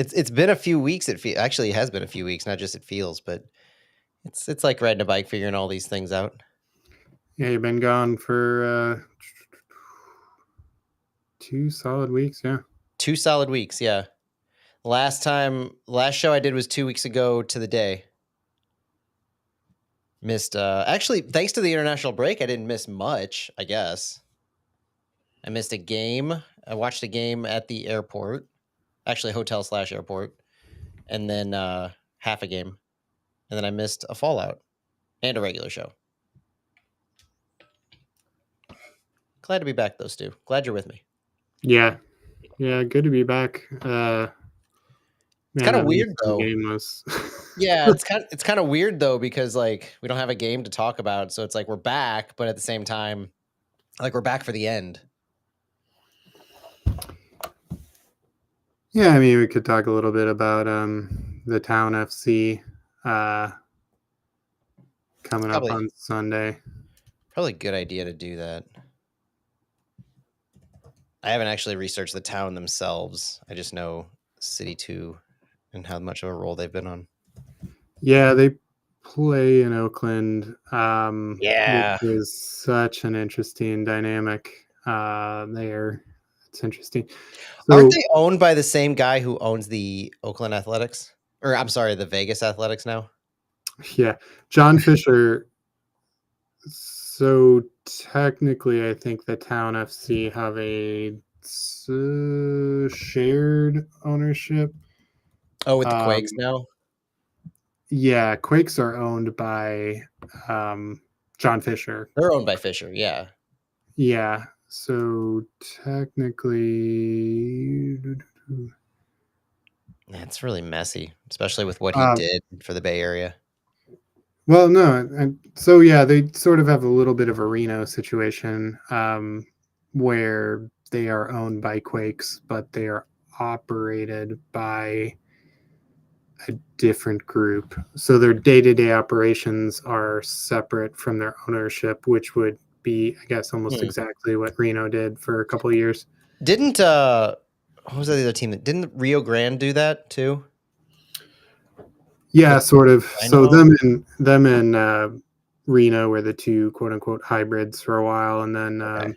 It's been a few weeks. Actually, it has been a few weeks, not just it feels, but it's like riding a bike, figuring all these things out. Yeah, you've been gone for 2 solid weeks. Yeah. 2 solid weeks, yeah. Last show I did was 2 weeks ago to the day. Missed actually, thanks to the international break, I didn't miss much, I guess. I missed a game. I watched a game at the airport. Actually, hotel/airport. And then half a game. And then I missed a Fallout and a regular show. Glad to be back though, Stu. Glad you're with me. Yeah. Yeah, good to be back. It's kind of weird though. Game was Yeah, it's kind of weird though, because like we don't have a game to talk about, so it's like we're back, but at the same time, like we're back for the end. Yeah, I mean, we could talk a little bit about the Town FC coming up on Sunday. Probably a good idea to do that. I haven't actually researched the Town themselves. I just know City 2 and how much of a role they've been on. Yeah, they play in Oakland. Yeah. Which is such an interesting dynamic there. It's interesting. So, aren't they owned by the same guy who owns the Oakland Athletics? Or I'm sorry, the Vegas Athletics now? Yeah. John Fisher. So technically, I think the Town FC have a shared ownership. Oh, with the Quakes now? Yeah, Quakes are owned by John Fisher. They're owned by Fisher, yeah. Yeah, so technically... That's really messy, especially with what he did for the Bay Area. Well, no. So, yeah, they sort of have a little bit of a Reno situation where they are owned by Quakes, but they are operated by a different group. So their day-to-day operations are separate from their ownership, which would be, I guess, almost exactly what Reno did for a couple of years. Didn't what was the other team? Didn't Rio Grande do that too? Yeah, sort of. So them and Reno were the two quote unquote hybrids for a while, and then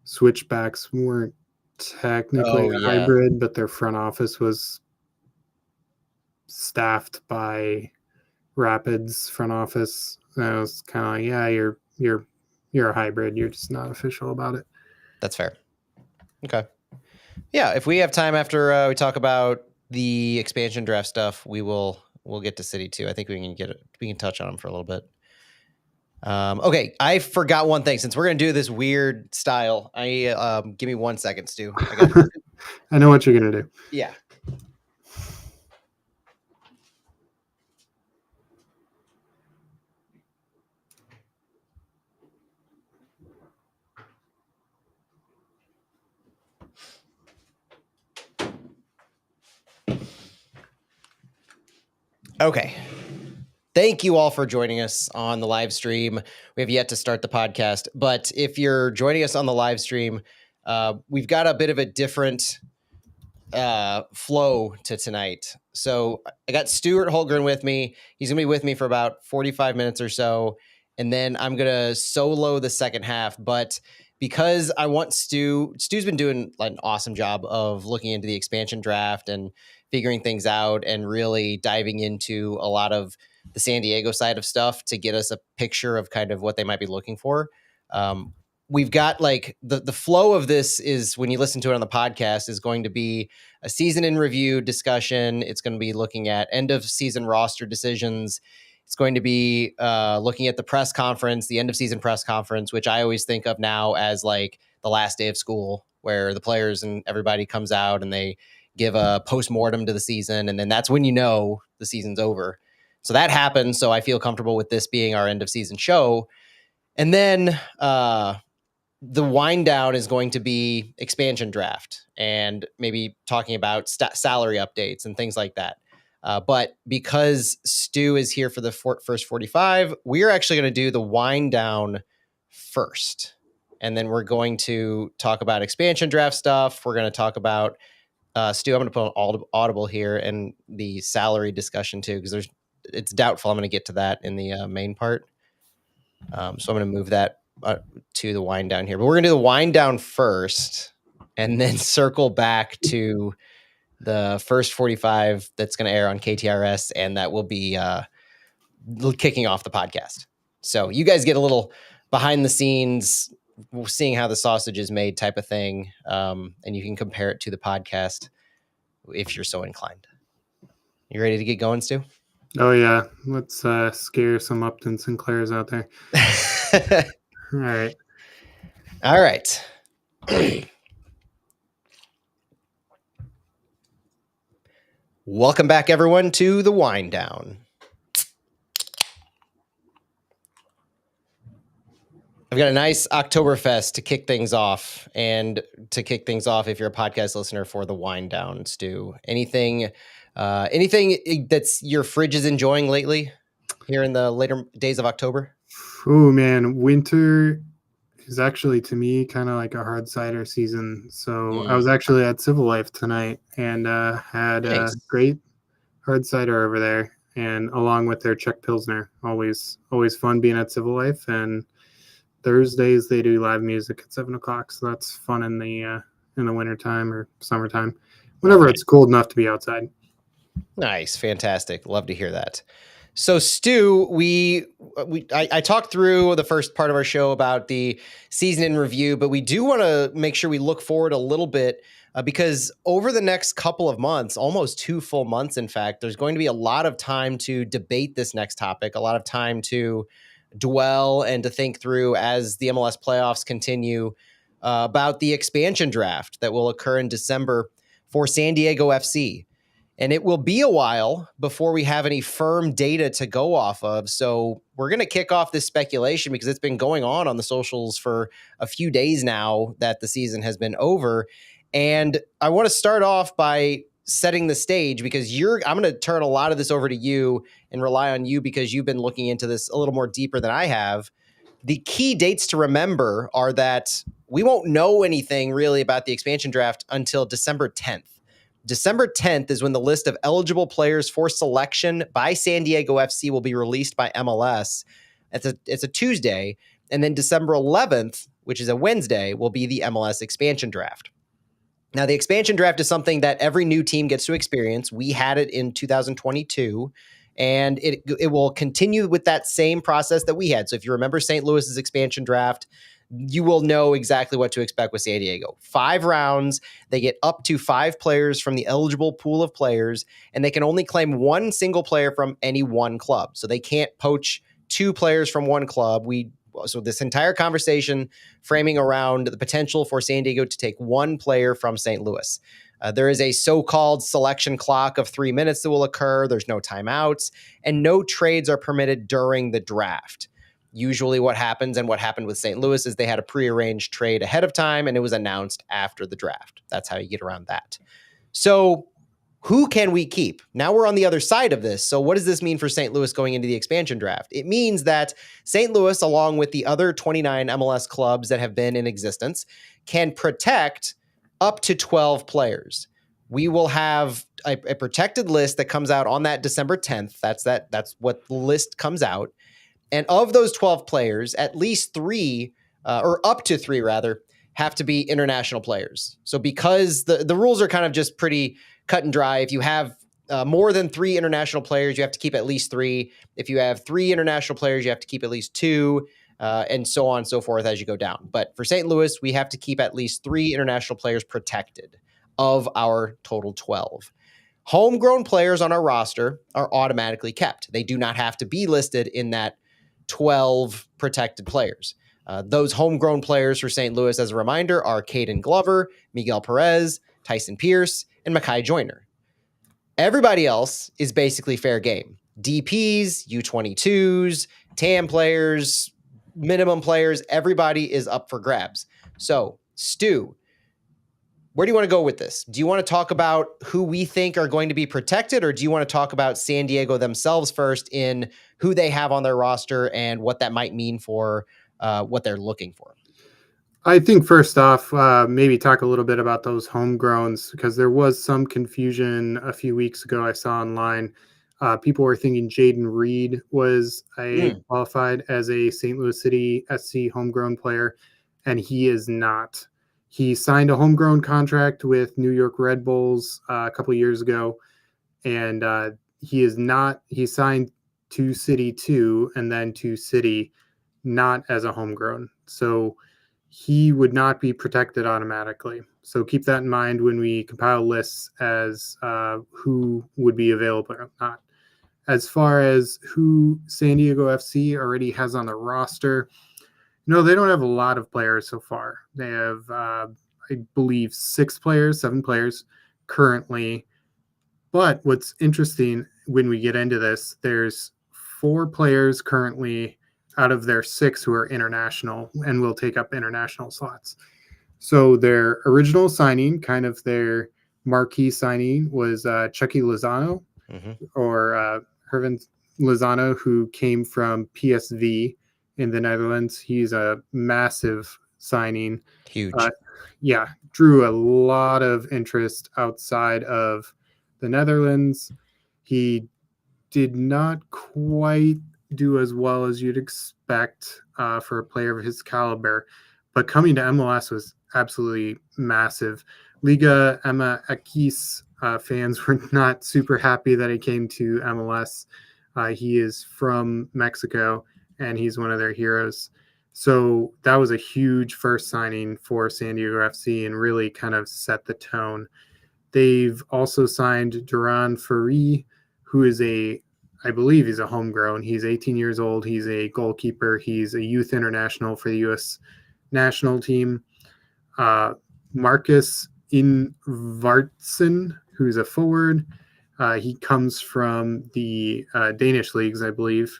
Switchbacks weren't technically a hybrid, but their front office was staffed by Rapids front office. And I was kind of like, yeah, you're a hybrid. You're just not official about it. That's fair. Okay. Yeah, if we have time after we talk about the expansion draft stuff, we'll get to City 2. I think we can touch on them for a little bit. Okay, I forgot one thing. Since we're gonna do this weird style, give me 1 second, Stu. I know what you're gonna do. Yeah. Okay. Thank you all for joining us on the live stream. We have yet to start the podcast, but if you're joining us on the live stream, we've got a bit of a different flow to tonight. So I got Stuart Holgren with me. He's going to be with me for about 45 minutes or so, and then I'm going to solo the second half. But because I want Stu's been doing an awesome job of looking into the expansion draft and figuring things out and really diving into a lot of the San Diego side of stuff to get us a picture of kind of what they might be looking for. We've got like the flow of this is when you listen to it on the podcast is going to be a season in review discussion. It's going to be looking at end of season roster decisions. It's going to be looking at the press conference, the end of season press conference, which I always think of now as like the last day of school where the players and everybody comes out and they give a post-mortem to the season. And then that's when you know the season's over. So that happened. So I feel comfortable with this being our end of season show. And then the wind down is going to be expansion draft and maybe talking about salary updates and things like that. But because Stu is here for the first 45, we're actually going to do the wind down first. And then we're going to talk about expansion draft stuff. We're going to talk about Stu, I'm going to put on Audible here and the salary discussion too, because it's doubtful I'm going to get to that in the main part. So I'm going to move that to the wind down here. But we're going to do the wind down first and then circle back to the first 45 that's going to air on KTRS, and that will be kicking off the podcast. So you guys get a little behind the scenes, seeing how the sausage is made type of thing, and you can compare it to the podcast if you're so inclined. You ready to get going, Stu? Oh yeah, let's scare some Upton Sinclairs out there. All right. All right. Welcome back, everyone, to the wind down. I've got a nice Oktoberfest to kick things off, and to kick things off, if you're a podcast listener, for the wind down, Stu. Anything that's your fridge is enjoying lately here in the later days of October? Oh man, winter is actually to me kind of like a hard cider season. So I was actually at Civil Life tonight and had a great hard cider over there, and along with their Czech Pilsner. Always fun being at Civil Life. And Thursdays they do live music at 7:00, so that's fun in the wintertime or summertime, whenever it's cold enough to be outside. Nice, fantastic. Love to hear that. So, Stu, I talked through the first part of our show about the season in review, but we do want to make sure we look forward a little bit because over the next couple of months, almost 2 full months, in fact, there's going to be a lot of time to debate this next topic, a lot of time to dwell and to think through as the MLS playoffs continue about the expansion draft that will occur in December for San Diego FC. And it will be a while before we have any firm data to go off of. So we're going to kick off this speculation because it's been going on the socials for a few days now that the season has been over. And I want to start off by setting the stage because I'm going to turn a lot of this over to you and rely on you because you've been looking into this a little more deeper than I have. The key dates to remember are that we won't know anything really about the expansion draft until December 10th. December 10th is when the list of eligible players for selection by San Diego FC will be released by MLS. It's a Tuesday. And then December 11th, which is a Wednesday, will be the MLS expansion draft. Now, the expansion draft is something that every new team gets to experience. We had it in 2022, and it will continue with that same process that we had. So if you remember St. Louis's expansion draft, you will know exactly what to expect with San Diego. 5 rounds, they get up to 5 players from the eligible pool of players, and they can only claim 1 single player from any one club. So they can't poach 2 players from one club. So this entire conversation framing around the potential for San Diego to take 1 player from St. Louis. There is a so-called selection clock of 3 minutes that will occur. There's no timeouts, and no trades are permitted during the draft. Usually what happens and what happened with St. Louis is they had a prearranged trade ahead of time and it was announced after the draft. That's how you get around that. So who can we keep? Now we're on the other side of this. So what does this mean for St. Louis going into the expansion draft? It means that St. Louis, along with the other 29 MLS clubs that have been in existence, can protect up to 12 players. We will have a protected list that comes out on that December 10th. That's what the list comes out. And of those 12 players, at least 3, or up to 3 rather, have to be international players. So because the rules are kind of just pretty cut and dry, if you have more than 3 international players, you have to keep at least 3. If you have 3 international players, you have to keep at least 2, and so on and so forth as you go down. But for St. Louis, we have to keep at least 3 international players protected of our total 12. Homegrown players on our roster are automatically kept. They do not have to be listed in that 12 protected players. Those homegrown players for St. Louis, as a reminder, are Caden Glover, Miguel Perez, Tyson Pierce, and Makai Joyner. Everybody else is basically fair game. DPs, U22s, TAM players, minimum players, everybody is up for grabs. So, Stu, where do you want to go with this? Do you want to talk about who we think are going to be protected, or do you want to talk about San Diego themselves first in who they have on their roster and what that might mean for what they're looking for? I think first off, maybe talk a little bit about those homegrowns because there was some confusion a few weeks ago I saw online. People were thinking Jaden Reed was a Mm, qualified as a St. Louis City SC homegrown player, and he is not. He signed a homegrown contract with New York Red Bulls a couple years ago, and he is not. He signed to City 2 and then to City, not as a homegrown. So he would not be protected automatically. So keep that in mind when we compile lists as who would be available or not. As far as who San Diego FC already has on the roster, no, they don't have a lot of players so far. They have, I believe, 6 players, 7 players currently. But what's interesting when we get into this, there's 4 players currently out of their 6 who are international and will take up international slots. So their original signing, kind of their marquee signing, was Chucky Lozano hmm. or Hervin Lozano, who came from PSV in the Netherlands. He's a massive signing. Uh, Huge. yeah, drew a lot of interest outside of the Netherlands. He did not quite do as well as you'd expect for a player of his caliber, but coming to MLS was absolutely massive. Liga MX fans were not super happy that he came to MLS. He is from Mexico and he's one of their heroes. So that was a huge first signing for San Diego FC and really kind of set the tone. They've also signed Duran Fari, who is I believe he's a homegrown. He's 18 years old. He's a goalkeeper. He's a youth international for the U.S. national team. Marcus Invartsen, who's a forward. He comes from the Danish leagues, I believe.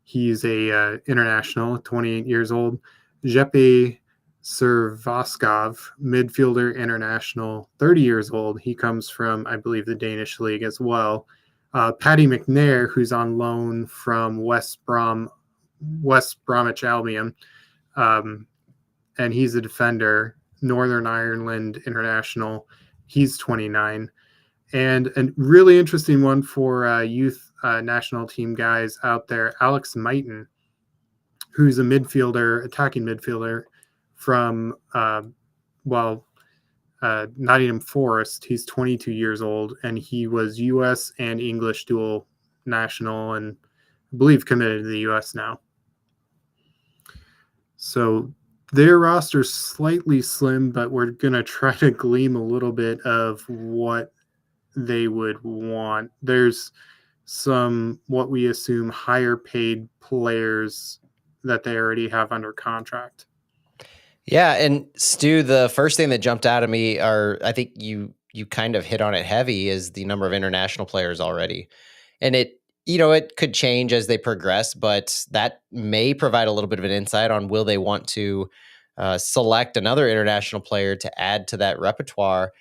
He's a international, 28 years old. Jeppe Servaskov, midfielder international, 30 years old. He comes from, I believe, the Danish league as well. Paddy McNair, who's on loan from West Bromwich Albion, um, and he's a defender. Northern Ireland international. He's 29. And a really interesting one for youth national team guys out there, Alex Mighton, who's a midfielder, attacking midfielder from, Nottingham Forest. He's 22 years old, and he was U.S. and English dual national and I believe committed to the U.S. now. So their roster's slightly slim, but we're going to try to glean a little bit of what they would want. There's some, what we assume, higher paid players that they already have under contract. Yeah, and Stu, the first thing that jumped out at me are I think you kind of hit on it heavy is the number of international players already. And it could change as they progress, but that may provide a little bit of an insight on will they want to select another international player to add to that repertoire.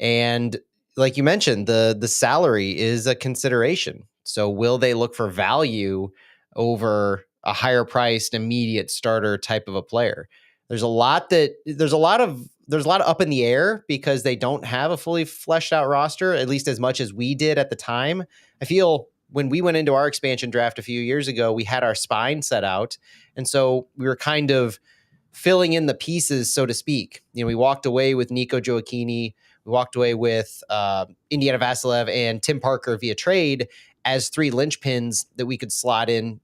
And like you mentioned, the salary is a consideration. So will they look for value over a higher priced immediate starter type of a player? There's a lot of up in the air because they don't have a fully fleshed out roster, at least as much as we did at the time. I feel when we went into our expansion draft a few years ago, we had our spine set out. And so we were kind of filling in the pieces, so to speak. We walked away with Nico Gioacchini. We walked away with Indiana Vasilev and Tim Parker via trade as 3 linchpins that we could slot in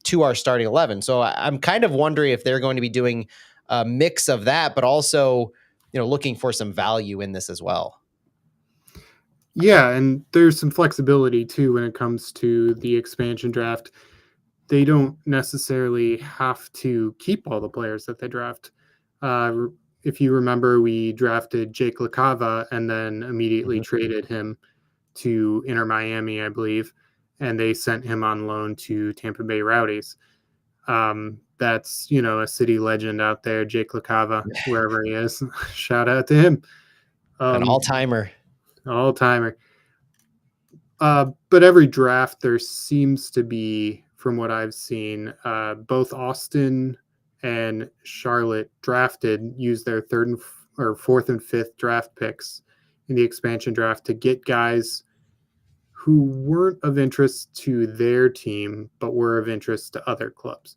to our starting 11. So I'm kind of wondering if they're going to be doing a mix of that, but also, looking for some value in this as well. Yeah, and there's some flexibility too when it comes to the expansion draft. They don't necessarily have to keep all the players that they draft. If you remember, we drafted Jake LaCava and then immediately traded him to Inter Miami, I believe, and they sent him on loan to Tampa Bay Rowdies. That's a city legend out there, Jake LaCava, wherever he is. Shout out to him. An all-timer. All timer. But every draft there seems to be, from what I've seen, both Austin and Charlotte used their fourth and fifth draft picks in the expansion draft to get guys who weren't of interest to their team, but were of interest to other clubs.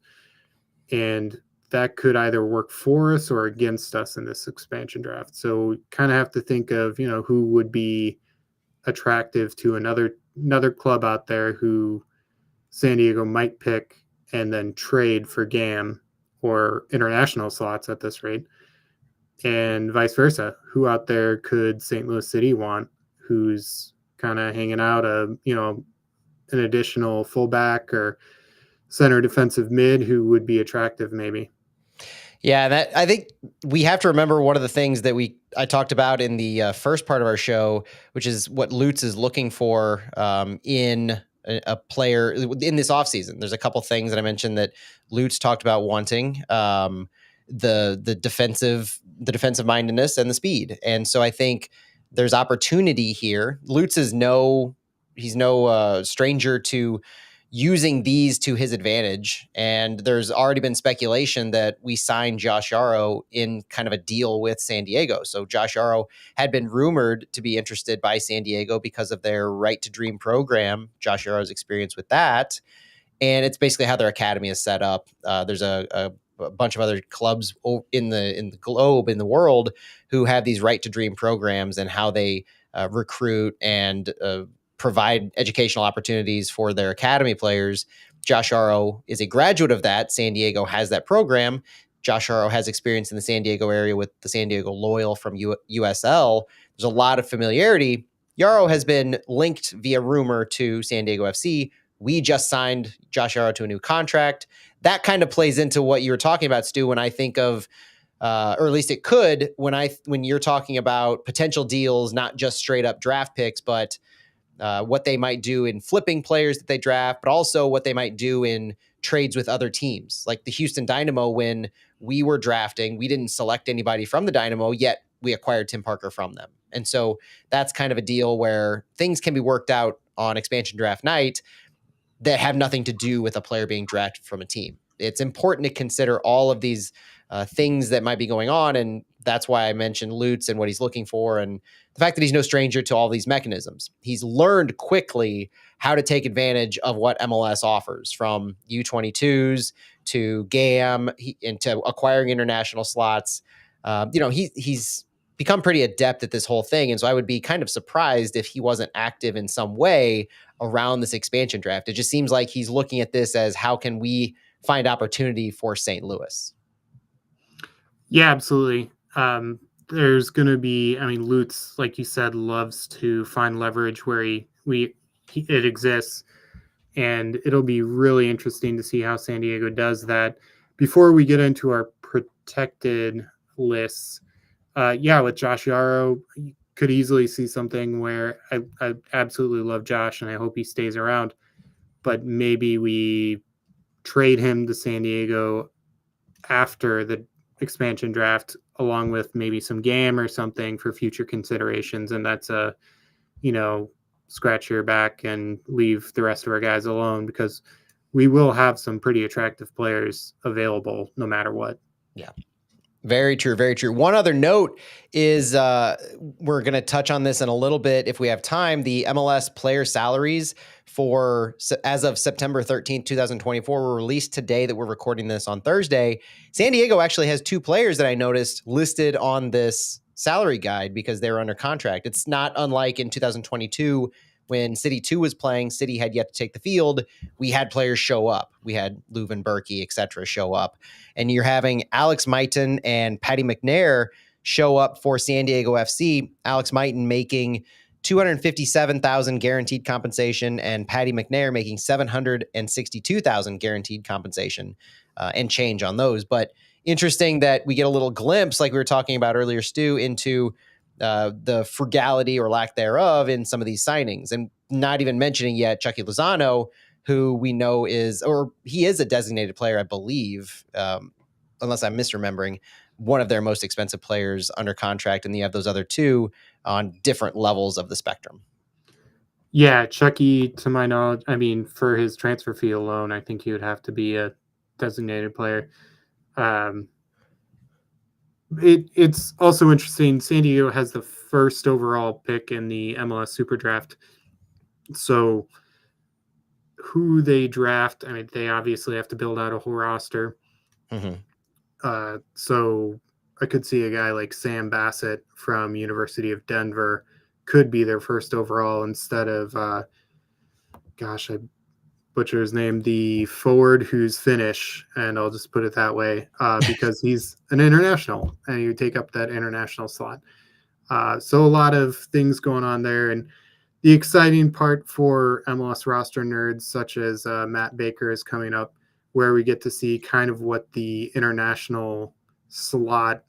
And that could either work for us or against us in this expansion draft. So kind of have to think of, who would be attractive to another club out there who San Diego might pick and then trade for GAM or international slots at this rate, and vice versa. Who out there could St. Louis City want, who's kind of hanging out an additional fullback or center defensive mid who would be attractive maybe. Yeah, that I think we have to remember one of the things that I talked about in the first part of our show, which is what Lutz is looking for in a player in this offseason. There's a couple things that I mentioned that Lutz talked about wanting, the defensive mindedness and the speed. And so I think there's opportunity here. Lutz is no stranger to using these to his advantage. And there's already been speculation that we signed Josh Yaro in kind of a deal with San Diego. So Josh Yaro had been rumored to be interested by San Diego because of their Right to Dream program, Josh Yaro's experience with that. And it's basically how their academy is set up. There's a bunch of other clubs in the globe, in the world, who have these Right to Dream programs and how they recruit and provide educational opportunities for their academy players. Josh Yaro is a graduate of that. San Diego has that program. Josh Yaro has experience in the San Diego area with the San Diego Loyal from USL. There's a lot of familiarity. Yaro has been linked via rumor to San Diego FC. We just signed Josh Yaro to a new contract. That kind of plays into what you were talking about, Stu, when I think of, or at least it could, when you're talking about potential deals, not just straight up draft picks, but what they might do in flipping players that they draft, but also what they might do in trades with other teams. Like the Houston Dynamo, when we were drafting, we didn't select anybody from the Dynamo, yet we acquired Tim Parker from them. And so that's kind of a deal where things can be worked out on expansion draft night that have nothing to do with a player being drafted from a team. It's important to consider all of these things that might be going on. And that's why I mentioned Lutz and what he's looking for, and the fact that he's no stranger to all these mechanisms. He's learned quickly how to take advantage of what MLS offers, from U22s to GAM and to acquiring international slots. He's become pretty adept at this whole thing. And so I would be kind of surprised if he wasn't active in some way around this expansion draft. It just seems like he's looking at this as, how can we find opportunity for St. Louis? Yeah, absolutely. There's going to be, Lutz, like you said, loves to find leverage where it exists. And it'll be really interesting to see how San Diego does that. Before we get into our protected lists, with Josh Yaro, you could easily see something where I absolutely love Josh and I hope he stays around, but maybe we trade him to San Diego after the expansion draft, along with maybe some GAM or something for future considerations. And that's scratch your back and leave the rest of our guys alone, because we will have some pretty attractive players available no matter what. Yeah. Very true. Very true. One other note is we're going to touch on this in a little bit if we have time. The MLS player salaries as of September 13th, 2024 were released today that we're recording this on Thursday. San Diego actually has two players that I noticed listed on this salary guide because they were under contract. It's not unlike in 2022 when City 2 was playing. City had yet to take the field. We had players show up. We had Leuven Berkey, et cetera, show up. And you're having Alex Mighten and Patty McNair show up for San Diego FC. Alex Mighten making $257,000 guaranteed compensation, and Patty McNair making $762,000 guaranteed compensation and change on those. But interesting that we get a little glimpse, like we were talking about earlier, Stu, into the frugality or lack thereof in some of these signings, and not even mentioning yet Chucky Lozano, who we know he is a designated player, I believe, unless I'm misremembering, one of their most expensive players under contract, and you have those other two on different levels of the spectrum. Yeah, Chucky, to my knowledge, for his transfer fee alone, I think he would have to be a designated player. Um, it's also interesting. San Diego has the first overall pick in the MLS Super Draft. So who they draft, I mean, they obviously have to build out a whole roster. Mm-hmm. So I could see a guy like Sam Bassett from University of Denver could be their first overall instead of, gosh, I butcher his name, the forward who's Finnish, and I'll just put it that way, because he's an international and you take up that international slot. So a lot of things going on there. And the exciting part for MLS roster nerds, such as Matt Baker, is coming up, where we get to see kind of what the international slot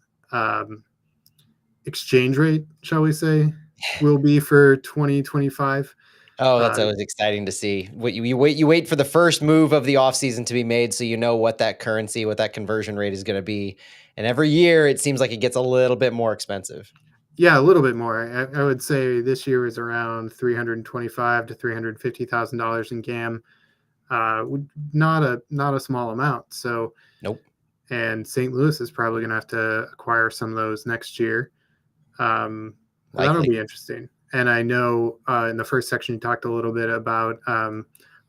exchange rate, shall we say, will be for 2025. Oh, that's Uh, always exciting to see. What you wait for the first move of the offseason to be made so you know what that currency, what that conversion rate is going to be. And every year it seems like it gets a little bit more expensive. yeah, a little bit more. I would say this year is around $325 to $350,000 in GAM. Not a small amount. So, Nope. and St. Louis is probably going to have to acquire some of those next year. That'll Likely. be interesting. And I know in the first section you talked a little bit about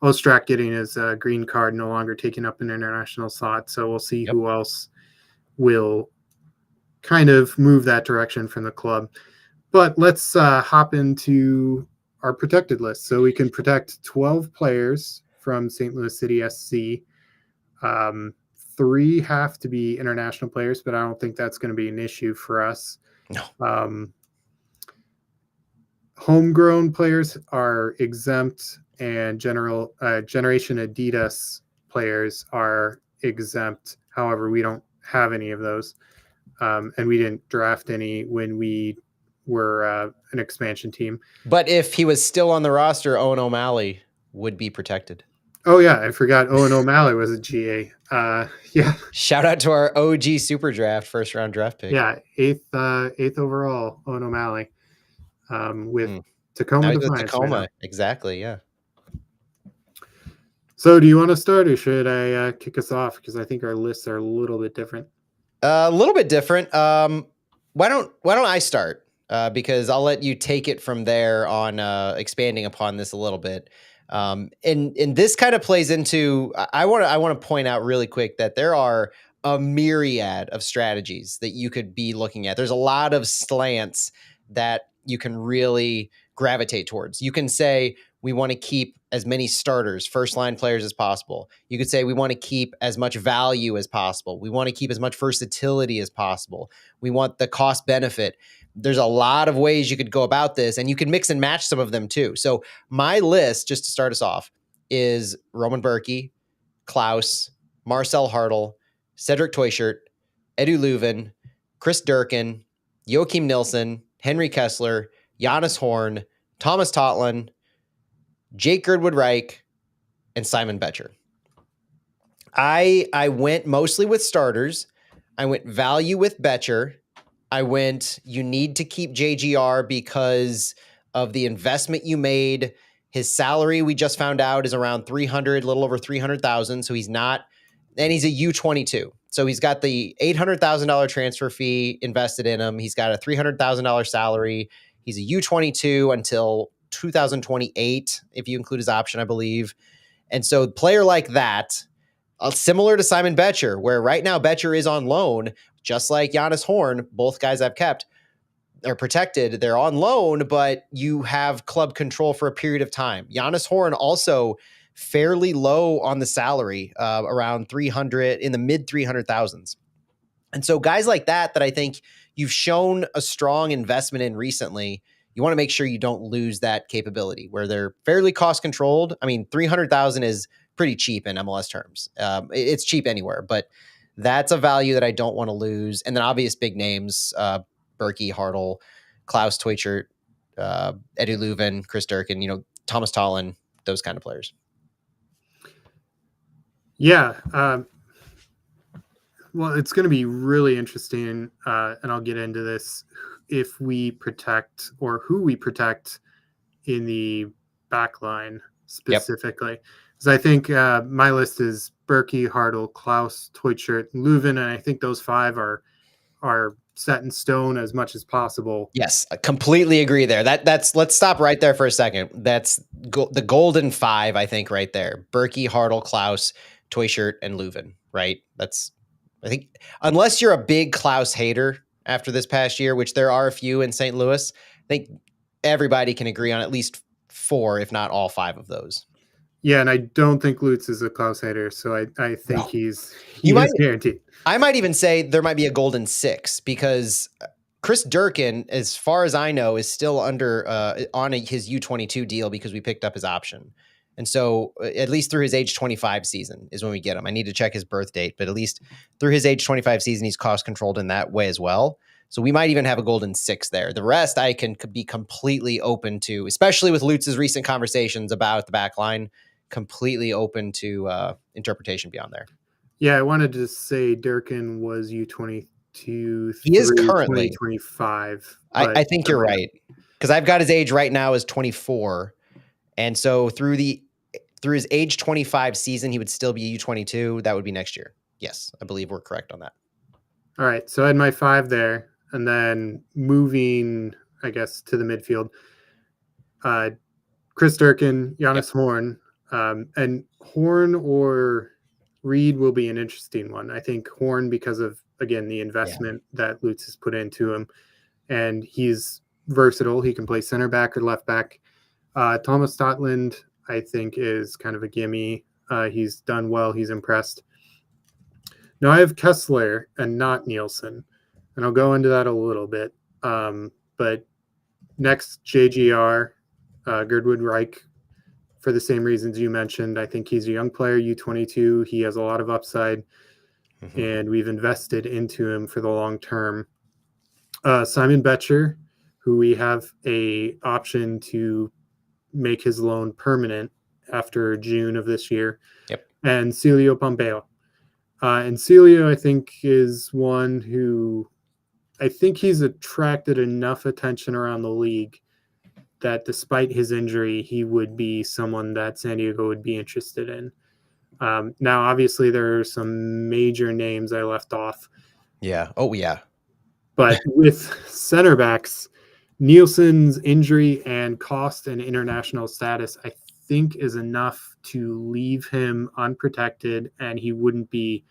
Ostrak getting his green card, no longer taking up an international slot. So we'll see Yep. who else will kind of move that direction from the club. But let's hop into our protected list. So we can protect 12 players from St. Louis City SC. 3 have to be international players, but I don't think that's going to be an issue for us. No. Homegrown players are exempt, and Generation Adidas players are exempt. However, we don't have any of those, and we didn't draft any when we were an expansion team. But if he was still on the roster, Owen O'Malley would be protected. Oh yeah, I forgot Owen O'Malley was a GA. Yeah. Shout out to our OG Super Draft first round draft pick. Yeah, eighth overall, Owen O'Malley, with Tacoma Now he's with Defiance. Tacoma. Right now. Exactly. Yeah. So, do you want to start, or should I kick us off? Because I think our lists are a little bit different. A little bit different. Why don't I start? Because I'll let you take it from there on expanding upon this a little bit. And this kind of plays into. I want to point out really quick that there are a myriad of strategies that you could be looking at. There's a lot of slants that you can really gravitate towards. You can say we want to keep as many starters, first line players as possible. You could say we want to keep as much value as possible. We want to keep as much versatility as possible. We want the cost benefit. There's a lot of ways you could go about this, and you can mix and match some of them too. So my list, just to start us off, is Roman Berkey, Klaus, Marcel Hartl, Cedric Teuchert, Edu Leuven, Chris Durkin, Joachim Nilsson, Henry Kessler, Giannis Horn, Thomas Totland, Jake Girdwood Reich, and Simon Betcher. I went mostly with starters. I went value with Betcher. I went, you need to keep JGR because of the investment you made. His salary, we just found out, is around 300, a little over 300,000. So he's not, and he's a U22. So he's got the $800,000 transfer fee invested in him. He's got a $300,000 salary. He's a U22 until 2028, if you include his option, I believe. And so a player like that, similar to Simon Betcher, where right now Betcher is on loan, just like Giannis Horn, both guys I've kept are protected. They're on loan, but you have club control for a period of time. Giannis Horn also fairly low on the salary, around 300, in the mid 300,000s. And so guys like that I think you've shown a strong investment in recently, you want to make sure you don't lose that capability where they're fairly cost controlled. I mean, 300,000 is pretty cheap in MLS terms. It's cheap anywhere, but that's a value that I don't want to lose. And then obvious big names, Berkey, Hartl, Klaus Teuchert, Edu Leuven, Chris Durkin, Thomas Totland, those kind of players. Yeah. Well, it's going to be really interesting, and I'll get into this, if we protect or who we protect in the back line specifically. So I think my list is Berkey, Hartle, Klaus, Teutschert, Leuven, and I think those 5 are set in stone as much as possible. Yes, I completely agree there. That's let's stop right there for a second. That's the golden 5, I think, right there. Berkey, Hartle, Klaus, Teutschert, and Leuven, right? That's, I think, unless you're a big Klaus hater after this past year, which there are a few in St. Louis, I think everybody can agree on at least 4, if not all 5 of those. Yeah, and I don't think Lutz is a Klaus hater, so I think No. he might is guaranteed. I might even say there might be a golden 6 because Chris Durkin, as far as I know, is still under on his U22 deal because we picked up his option. And so at least through his age 25 season is when we get him. I need to check his birth date, but at least through his age 25 season, he's cost controlled in that way as well. So we might even have a golden 6 there. The rest I can be completely open to, especially with Lutz's recent conversations about the back line, completely open to interpretation beyond there. Yeah, I wanted to say Durkin was U22 He is through currently 2025. I think you're right, because I've got his age right now is 24, and so through his age 25 season, he would still be U22. That would be next year. Yes, I believe we're correct on that. All right, so I had my 5 there, and then moving, I guess, to the midfield. Chris Durkin, Jonas Horn, and Horn or Reed will be an interesting one. I think Horn, because of, again, the investment that Lutz has put into him, and he's versatile. He can play center back or left back. Thomas Stotland, I think, is kind of a gimme. He's done well. He's impressed. Now I have Kessler and not Nielsen, and I'll go into that a little bit. But next, JGR, Gerdwood Reich, for the same reasons you mentioned. I think he's a young player, U22. He has a lot of upside, and we've invested into him for the long term. Simon Betcher, who we have a option to make his loan permanent after June of this year. Yep. And Celio Pompeo. And Celio, I think, is one who I think he's attracted enough attention around the league that despite his injury, he would be someone that San Diego would be interested in. Now, obviously, there are some major names I left off. Yeah. Oh, yeah. But with center backs, Nielsen's injury and cost and international status, I think, is enough to leave him unprotected, and he wouldn't be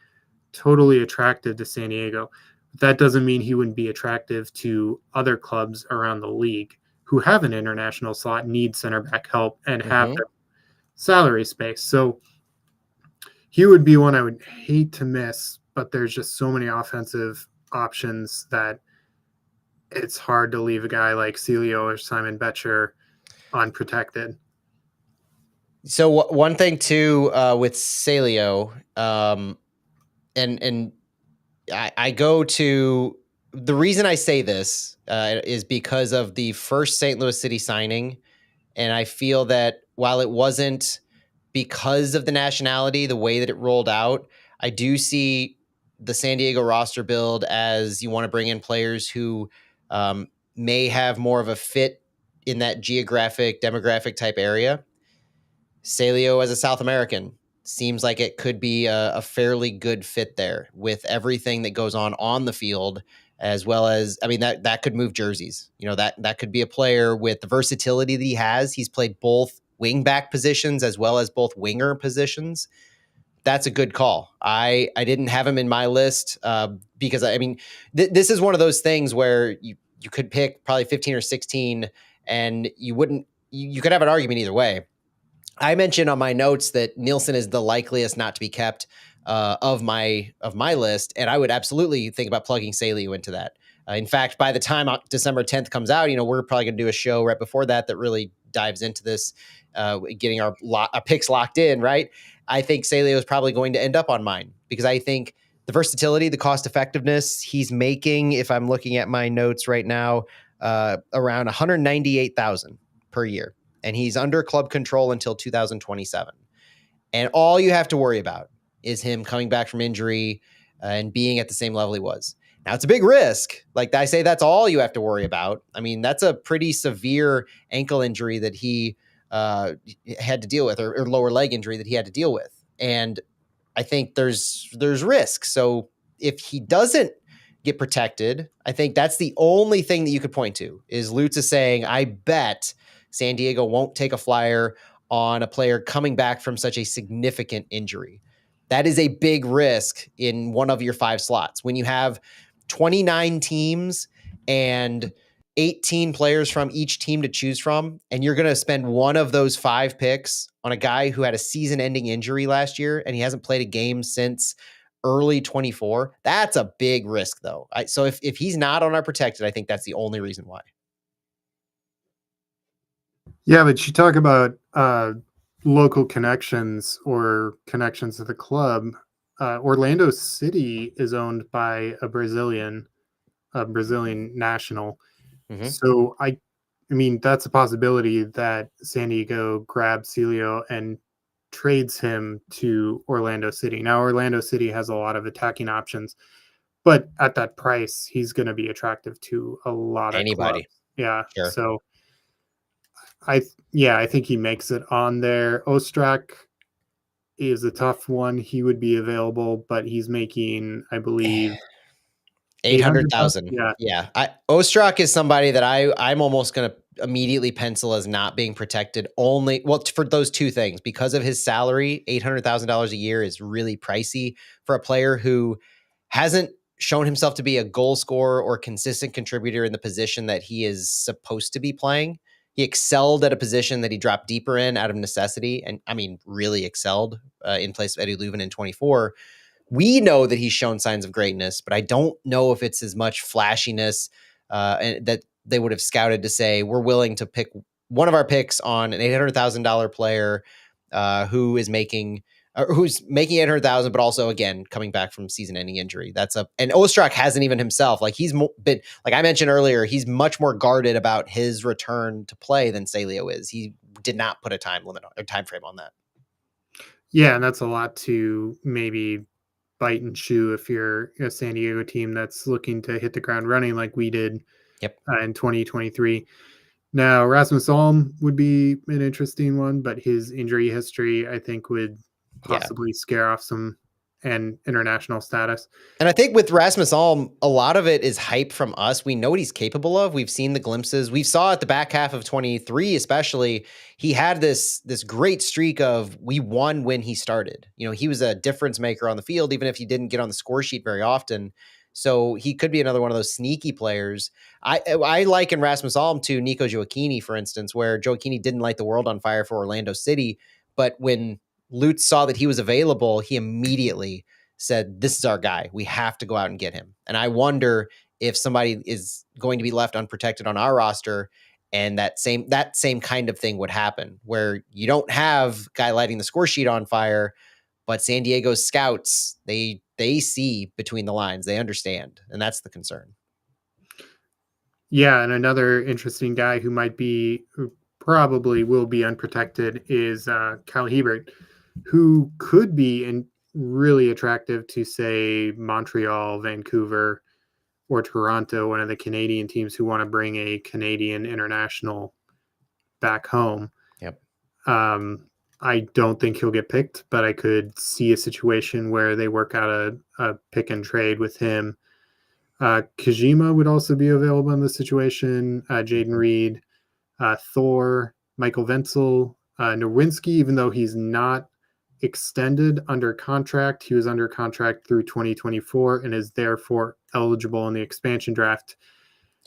totally attractive to San Diego. That doesn't mean he wouldn't be attractive to other clubs around the league who have an international slot, need center back help, and have the salary space. So he would be one I would hate to miss, but there's just so many offensive options that it's hard to leave a guy like Celio or Simon Betcher unprotected. So one thing too with Celio, and I go to the reason I say this is because of the first St. Louis City signing, and I feel that while it wasn't because of the nationality, the way that it rolled out, I do see the San Diego roster build as you want to bring in players who may have more of a fit in that geographic, demographic type area. Celio as a South American seems like it could be a fairly good fit there with everything that goes on the field, as well as, I mean, that could move jerseys. You know, that could be a player with the versatility that he has. He's played both wing back positions as well as both winger positions. That's a good call. I didn't have him in my list because, I mean, this is one of those things where you could pick probably 15 or 16 and you could have an argument either way. I mentioned on my notes that Nielsen is the likeliest not to be kept of my list, and I would absolutely think about plugging Celio into that. In fact, by the time December 10th comes out, we're probably going to do a show right before that really dives into this, getting our picks locked in, right? I think Celio is probably going to end up on mine because I think the versatility, the cost effectiveness he's making, if I'm looking at my notes right now, around $198,000 per year. And he's under club control until 2027. And all you have to worry about is him coming back from injury and being at the same level he was. Now, it's a big risk. Like I say, that's all you have to worry about. I mean, that's a pretty severe ankle injury that he had to deal with, or lower leg injury that he had to deal with. And I think there's risk. So if he doesn't get protected, I think that's the only thing that you could point to is Lutz is saying, I bet San Diego won't take a flyer on a player coming back from such a significant injury. That is a big risk in one of your 5 slots. When you have 29 teams and 18 players from each team to choose from, and you're going to spend one of those 5 picks on a guy who had a season-ending injury last year and he hasn't played a game since early 24, that's a big risk, though. So if he's not on our protected, I think that's the only reason why. Yeah, but you talk about local connections or connections to the club. Orlando City is owned by a Brazilian national. Mm-hmm. So I mean, that's a possibility that San Diego grabs Celio and trades him to Orlando City. Now, Orlando City has a lot of attacking options, but at that price, he's going to be attractive to a lot of anybody. Clubs. Yeah. Sure. So I think he makes it on there. Ostrak is a tough one. He would be available, but he's making, I believe, 800,000. Yeah. Ostrak is somebody that I'm almost going to immediately pencil as not being protected only. Well, for those 2 things, because of his salary, $800,000 a year is really pricey for a player who hasn't shown himself to be a goal scorer or consistent contributor in the position that he is supposed to be playing. He excelled at a position that he dropped deeper in out of necessity. And I mean, really excelled in place of Eddie Leuven in 24. We know that he's shown signs of greatness, but I don't know if it's as much flashiness and that they would have scouted to say, we're willing to pick one of our picks on an $800,000 player who's making 800,000, but also again coming back from season-ending injury. And Ostrak hasn't even himself, like he's been, like I mentioned earlier, he's much more guarded about his return to play than Celio is. He did not put a time limit or time frame on that. Yeah, and that's a lot to maybe bite and chew if you're a San Diego team that's looking to hit the ground running like we did in 2023. Now, Rasmus Alm would be an interesting one, but his injury history, I think, would possibly scare off some and international status. And I think with Rasmus Alm, a lot of it is hype from us. We know what he's capable of. We've seen the glimpses. We saw at the back half of 23, especially, he had this great streak of we won when he started. You know, he was a difference maker on the field, even if he didn't get on the score sheet very often. So he could be another one of those sneaky players. I liken Rasmus Alm to Nico Gioacchini, for instance, where Gioacchini didn't light the world on fire for Orlando City, but when Lutz saw that he was available, he immediately said, this is our guy. We have to go out and get him. And I wonder if somebody is going to be left unprotected on our roster and that same kind of thing would happen, where you don't have guy lighting the score sheet on fire, but San Diego scouts, they see between the lines, they understand. And that's the concern. Yeah. And another interesting guy who probably will be unprotected is Kyle Hebert, who could be really attractive to, say, Montreal, Vancouver, or Toronto, one of the Canadian teams who want to bring a Canadian international back home. Yep. I don't think he'll get picked, but I could see a situation where they work out a pick and trade with him. Kajima would also be available in this situation. Jaden Reed, Thor, Michael Wenzel, Nowinski, even though he's not extended under contract. He was under contract through 2024 and is therefore eligible in the expansion draft.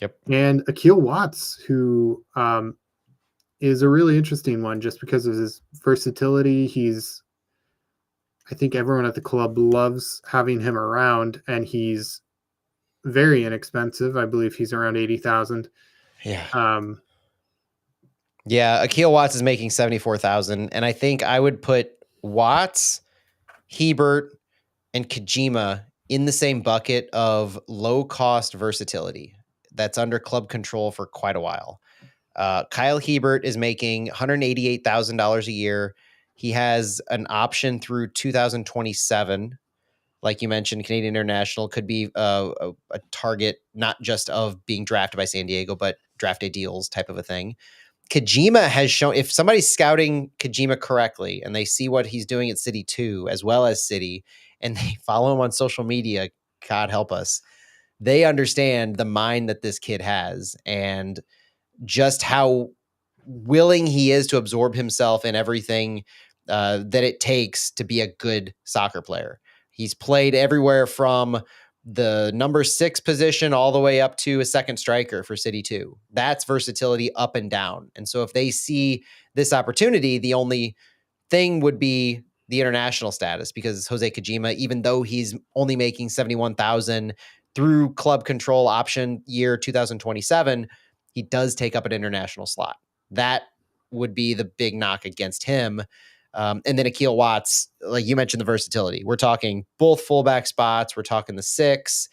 Yep. And Akil Watts, who is a really interesting one just because of his versatility. I think everyone at the club loves having him around, and he's very inexpensive. I believe he's around 80,000. Yeah. Yeah. Akil Watts is making 74,000. And I think I would put Watts, Hebert, and Kajima in the same bucket of low cost versatility that's under club control for quite a while. Kyle Hebert is making $188,000 a year. He has an option through 2027. Like you mentioned, Canadian International could be a target, not just of being drafted by San Diego, but draft day deals type of a thing. Kojima has shown, if somebody's scouting Kojima correctly and they see what he's doing at City 2 as well as City, and they follow him on social media, God help us, they understand the mind that this kid has and just how willing he is to absorb himself in everything that it takes to be a good soccer player. He's played everywhere from the number 6 position all the way up to a second striker for City 2. That's versatility up and down. And so if they see this opportunity, the only thing would be the international status, because Jose Kojima, even though he's only making 71,000 through club control option year 2027, he does take up an international slot. That would be the big knock against him. And then Akil Watts, like you mentioned, the versatility. We're talking both fullback spots. We're talking the 6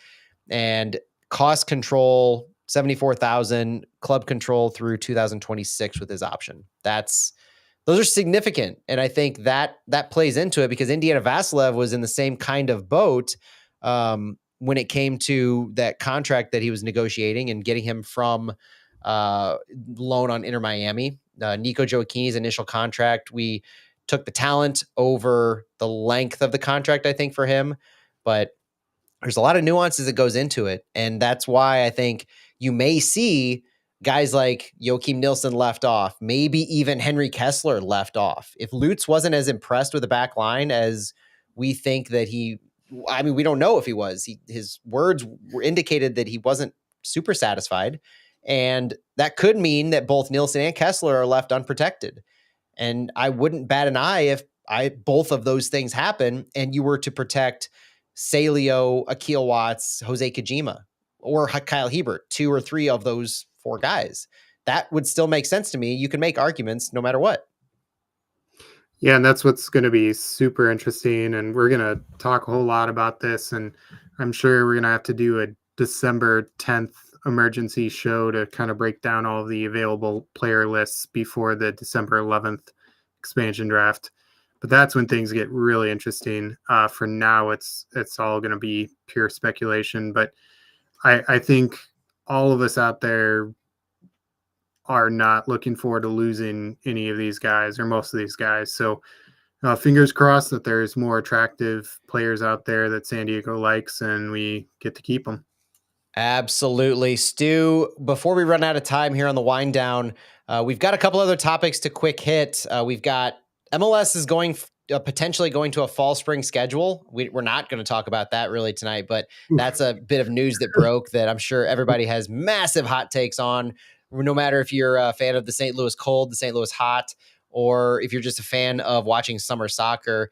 and cost control, 74,000 club control through 2026 with his option. Those are significant. And I think that plays into it, because Indiana Vassilev was in the same kind of boat when it came to that contract that he was negotiating and getting him from loan on Inter Miami. Nico Gioacchini's initial contract, we took the talent over the length of the contract, I think, for him. But there's a lot of nuances that goes into it. And that's why I think you may see guys like Joachim Nilsson left off, maybe even Henry Kessler left off. If Lutz wasn't as impressed with the back line as we think that we don't know if he was. His words were indicated that he wasn't super satisfied. And that could mean that both Nilsson and Kessler are left unprotected. And I wouldn't bat an eye if both of those things happen and you were to protect Salio, Akil Watts, Jose Kojima, or Kyle Hebert, 2 or 3 of those 4 guys. That would still make sense to me. You can make arguments no matter what. Yeah, and that's what's going to be super interesting. And we're going to talk a whole lot about this. And I'm sure we're going to have to do a December 10th emergency show to kind of break down all of the available player lists before the December 11th expansion draft. But that's when things get really interesting. For now, it's all going to be pure speculation. But I think all of us out there are not looking forward to losing any of these guys or most of these guys. So fingers crossed that there's more attractive players out there that San Diego likes and we get to keep them. Absolutely. Stu, before we run out of time here on the wind down, we've got a couple other topics to quick hit. We've got MLS is potentially going to a fall spring schedule. We're not going to talk about that really tonight, but that's a bit of news that broke that I'm sure everybody has massive hot takes on, no matter if you're a fan of the St. Louis Cold, the St. Louis Hot, or if you're just a fan of watching summer soccer.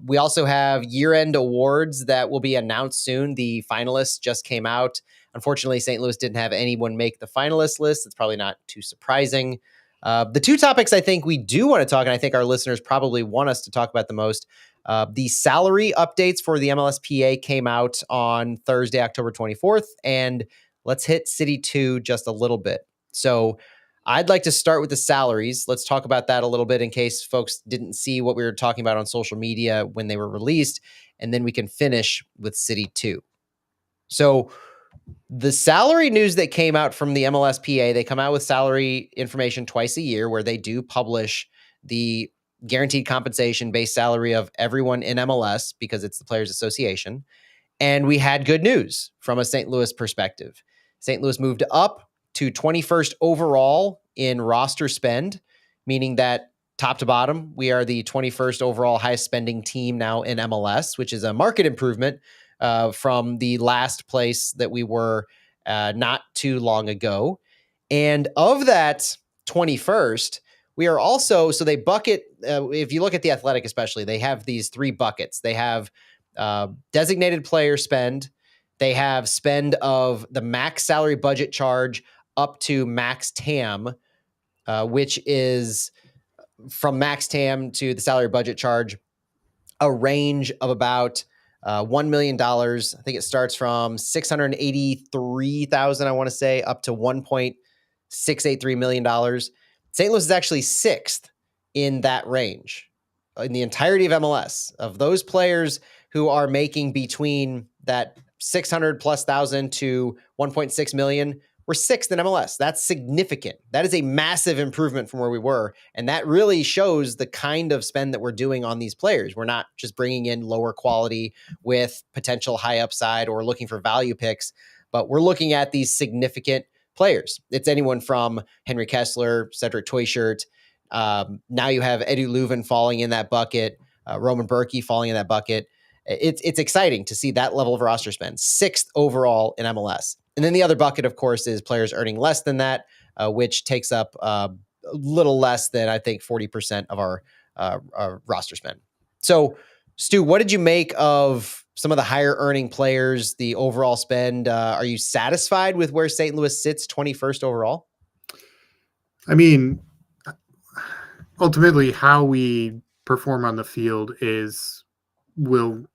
We also have year-end awards that will be announced soon. The finalists just came out. Unfortunately, St. Louis didn't have anyone make the finalist list. It's probably not too surprising. The 2 topics I think we do want to talk, and I think our listeners probably want us to talk about the most, the salary updates for the MLSPA came out on Thursday, October 24th, and let's hit City 2 just a little bit. So I'd like to start with the salaries. Let's talk about that a little bit in case folks didn't see what we were talking about on social media when they were released, and then we can finish with City 2. So the salary news that came out from the MLSPA, they come out with salary information twice a year where they do publish the guaranteed compensation base salary of everyone in MLS because it's the Players Association. And we had good news from a St. Louis perspective. St. Louis moved up to 21st overall in roster spend, meaning that top to bottom, we are the 21st overall highest spending team now in MLS, which is a market improvement from the last place that we were not too long ago. And of that 21st, we are also, so they bucket, if you look at The Athletic especially, they have these 3 buckets. They have designated player spend, they have spend of the max salary budget charge up to max TAM, which is from max TAM to the salary budget charge, a range of about $1 million. I think it starts from 683,000, I want to say, up to $1.683 million. St. Louis is actually 6th in that range in the entirety of MLS. Of those players who are making between that 600 plus thousand to 1.6 million, we're sixth in MLS. That's significant. That is a massive improvement from where we were. And that really shows the kind of spend that we're doing on these players. We're not just bringing in lower quality with potential high upside or looking for value picks, but we're looking at these significant players. It's anyone from Henry Kessler, Cedric Toyshirt. Now you have Edu Leuven falling in that bucket, Roman Berkey falling in that bucket. It's exciting to see that level of roster spend, sixth overall in MLS. And then the other bucket, of course, is players earning less than that, which takes up a little less than, I think, 40% of our roster spend. So, Stu, what did you make of some of the higher earning players, the overall spend? Are you satisfied with where St. Louis sits 21st overall? I mean, ultimately, how we perform on the field will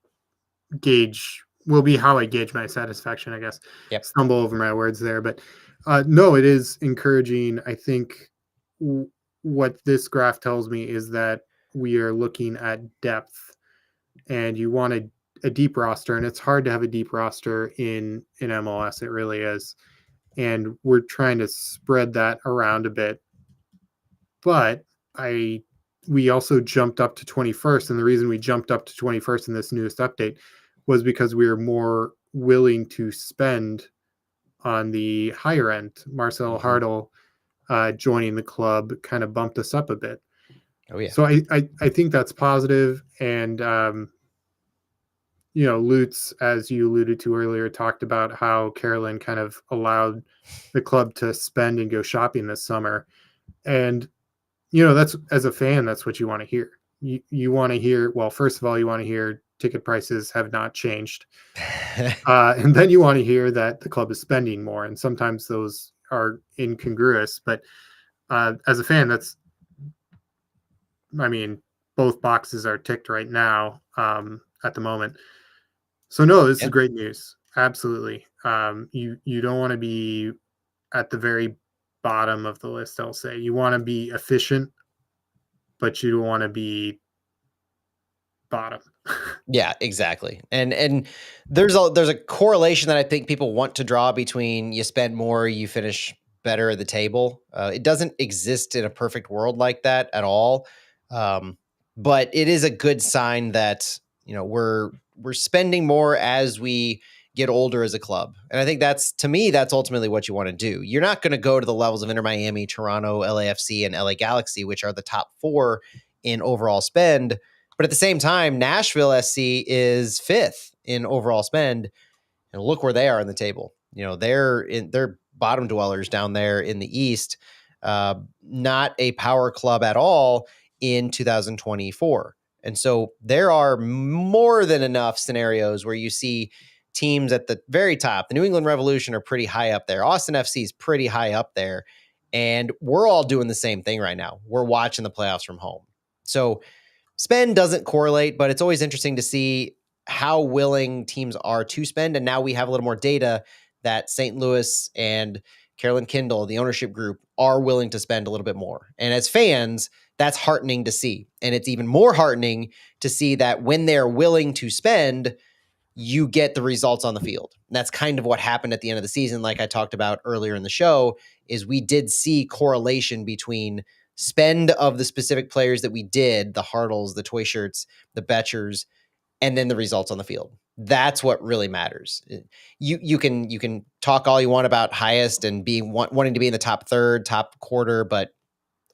be how I gauge my satisfaction, I guess. Yep. Stumble over my words there, but no, it is encouraging. I think what this graph tells me is that we are looking at depth, and you want a deep roster, and it's hard to have a deep roster in MLS. It really is. And we're trying to spread that around a bit. But we also jumped up to 21st, and the reason we jumped up to 21st in this newest update was because we were more willing to spend on the higher end. Marcel Hartl joining the club kind of bumped us up a bit. Oh yeah. So I think that's positive. And Lutz, as you alluded to earlier, talked about how Carolyn kind of allowed the club to spend and go shopping this summer. And that's, as a fan, that's what you want to hear. You want to hear, well, first of all, you want to hear ticket prices have not changed. And then you want to hear that the club is spending more. And sometimes those are incongruous. But as a fan, both boxes are ticked right now at the moment. So no, this is great news. Absolutely. You don't want to be at the very bottom of the list. I'll say you want to be efficient, but you don't want to be bottom. Yeah, exactly. And there's a correlation that I think people want to draw between you spend more, you finish better at the table. It doesn't exist in a perfect world like that at all. But it is a good sign that, we're spending more as we get older as a club. And I think that's ultimately what you want to do. You're not going to go to the levels of Inter Miami, Toronto, LAFC, and LA Galaxy, which are the top 4 in overall spend. But at the same time, Nashville SC is 5th in overall spend. And look where they are in the table. They're bottom dwellers down there in the East. Not a power club at all in 2024. And so there are more than enough scenarios where you see teams at the very top. The New England Revolution are pretty high up there. Austin FC is pretty high up there. And we're all doing the same thing right now. We're watching the playoffs from home. So spend doesn't correlate, but it's always interesting to see how willing teams are to spend. And now we have a little more data that St. Louis and Carolyn Kindle, the ownership group, are willing to spend a little bit more. And as fans, that's heartening to see. And it's even more heartening to see that when they're willing to spend, you get the results on the field. And that's kind of what happened at the end of the season. Like I talked about earlier in the show, is we did see correlation between spend of the specific players that we did, the Hartles, the Toyshirts, the Betchers, and then the results on the field. That's what really matters. You can talk all you want about highest and wanting to be in the top third, top quarter, but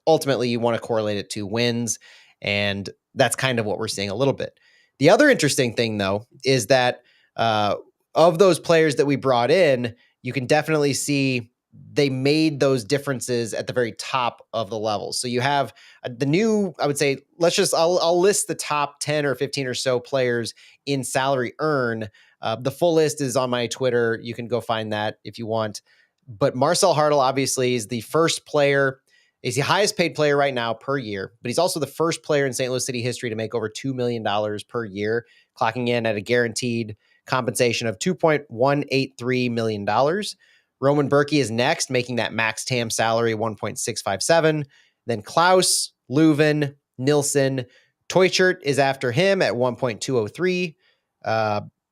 ultimately you want to correlate it to wins. And that's kind of what we're seeing a little bit. The other interesting thing, though, is that of those players that we brought in, you can definitely see they made those differences at the very top of the levels. So you have the new, I would say, I'll list the top 10 or 15 or so players in salary earn. The full list is on my Twitter. You can go find that if you want. But Marcel Hartl obviously is the first player. He's the highest paid player right now per year, but he's also the first player in St. Louis City history to make over $2 million per year, clocking in at a guaranteed compensation of $2.183 million. Roman Berkey is next, making that max TAM salary 1.657. Then Klaus, Leuven, Nilsson, Toychert is after him at 1.203.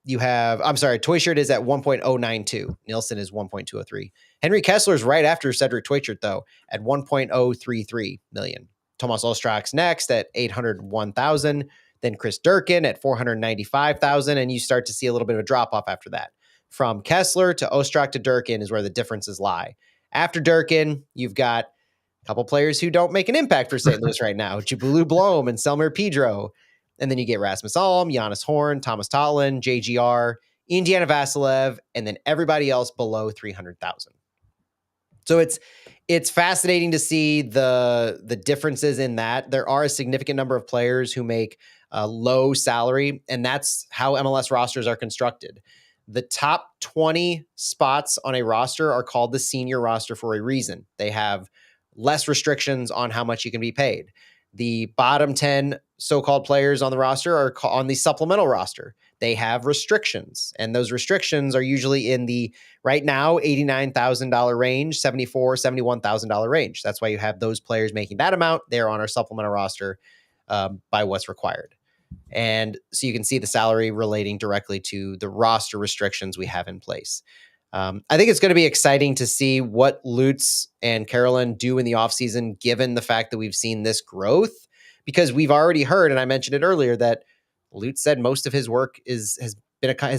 You have, I'm sorry, Toyshirt is at 1.092. Nielsen is 1.203. Henry Kessler is right after Cedric Toyshirt, though, at 1.033 million. Tomas Ostrak's next at 801,000. Then Chris Durkin at 495,000. And you start to see a little bit of a drop off after that. From Kessler to Ostrak to Durkin is where the differences lie. After Durkin, you've got a couple players who don't make an impact for St. Louis right now, Jabulu Blom and Selmer Pedro. And then you get Rasmus Alm, Giannis Horn, Thomas Totlin, JGR, Indiana Vasilev, and then everybody else below 300,000. So it's fascinating to see the differences in that. There are a significant number of players who make a low salary, and that's how MLS rosters are constructed. The top 20 spots on a roster are called the senior roster for a reason. They have less restrictions on how much you can be paid. The bottom 10 so-called players on the roster are on the supplemental roster. They have restrictions, and those restrictions are usually in the, right now, $89,000 range, $74,000, $71,000 range. That's why you have those players making that amount. They're on our supplemental roster by what's required. And so you can see the salary relating directly to the roster restrictions we have in place. I think it's going to be exciting to see what Lutz and Carolyn do in the offseason, given the fact that we've seen this growth, because we've already heard, and I mentioned it earlier, that Lutz said most of his work has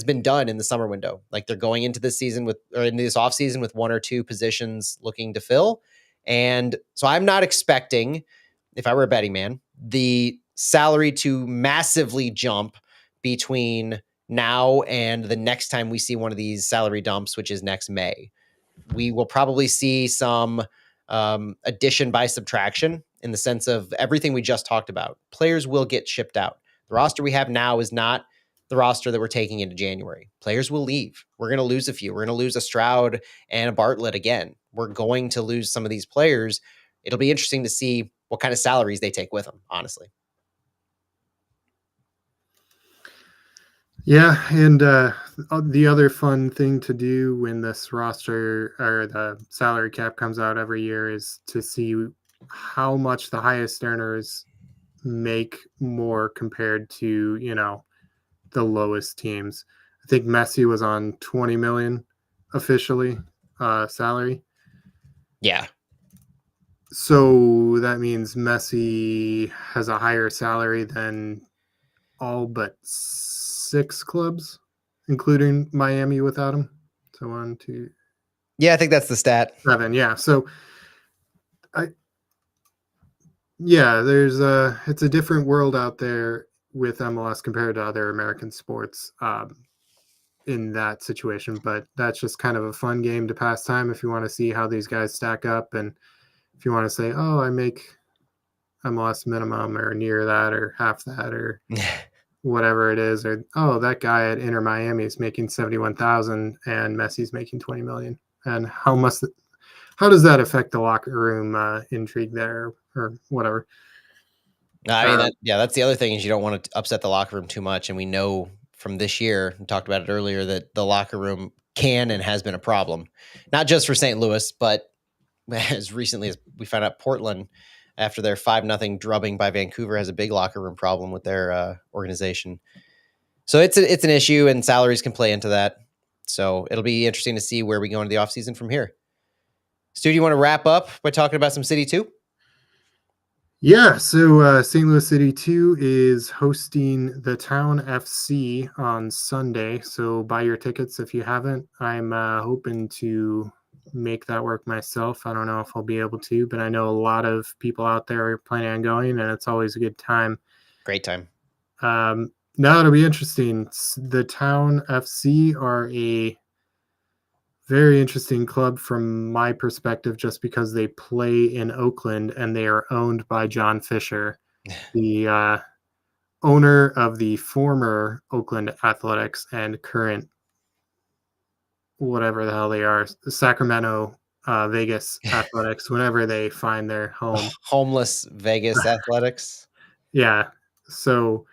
been done in the summer window. Like they're going into this season in this offseason with one or two positions looking to fill. And so I'm not expecting, if I were a betting man, the salary to massively jump between now and the next time we see one of these salary dumps, which is next May. We will probably see some addition by subtraction in the sense of everything we just talked about. Players will get shipped out. The roster we have now is not the roster that we're taking into January. Players will leave. We're going to lose a few. We're going to lose a Stroud and a Bartlett again. We're going to lose some of these players. It'll be interesting to see what kind of salaries they take with them, honestly. Yeah, and the other fun thing to do when this roster or the salary cap comes out every year is to see how much the highest earners make more compared to, the lowest teams. I think Messi was on 20 million officially salary. Yeah. So that means Messi has a higher salary than all but 6 clubs, including Miami without him. So 1, 2. Yeah, I think that's the stat. 7. Yeah. So there's it's a different world out there with MLS compared to other American sports in that situation. But that's just kind of a fun game to pass time if you want to see how these guys stack up. And if you want to say, oh, I make MLS minimum or near that or half that or whatever it is, or, oh, that guy at Inter Miami is making 71,000 and Messi's making 20 million. And how does that affect the locker room intrigue there or whatever? I mean, that's the other thing is you don't want to upset the locker room too much. And we know from this year, we talked about it earlier, that the locker room can and has been a problem, not just for St. Louis, but as recently as we found out, Portland, after their 5-0 drubbing by Vancouver, has a big locker room problem with their organization. So it's an issue, and salaries can play into that. So it'll be interesting to see where we go into the offseason from here. Stu, do you want to wrap up by talking about some City 2? Yeah, so St. Louis City 2 is hosting the Town FC on Sunday. So buy your tickets if you haven't. I'm hoping to make that work myself. I don't know if I'll be able to, but I know a lot of people out there are planning on going, and it's always a good time. Great time. Now it'll be interesting. The Town FC are a very interesting club from my perspective, just because they play in Oakland and they are owned by John Fisher, the owner of the former Oakland Athletics and current whatever the hell they are, the Sacramento Vegas Athletics, whenever they find their home. Homeless Vegas Athletics. Yeah. So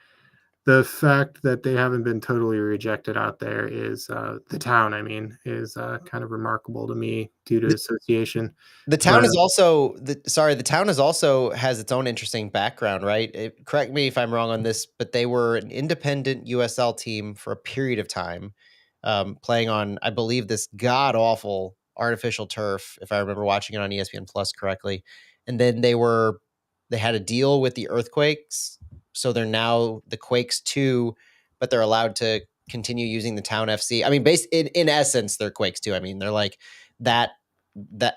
the fact that they haven't been totally rejected out there is the town. I mean, is kind of remarkable to me due to association. The town But is also the town is also has its own interesting background, right? Correct me if I'm wrong on this, but they were an independent USL team for a period of time, playing on, I believe, this god awful artificial turf, if I remember watching it on ESPN Plus correctly. And then they had a deal with the Earthquakes, so they're now the Quakes 2, but they're allowed to continue using the Town FC. I mean, in essence, they're Quakes 2. I mean, they're like that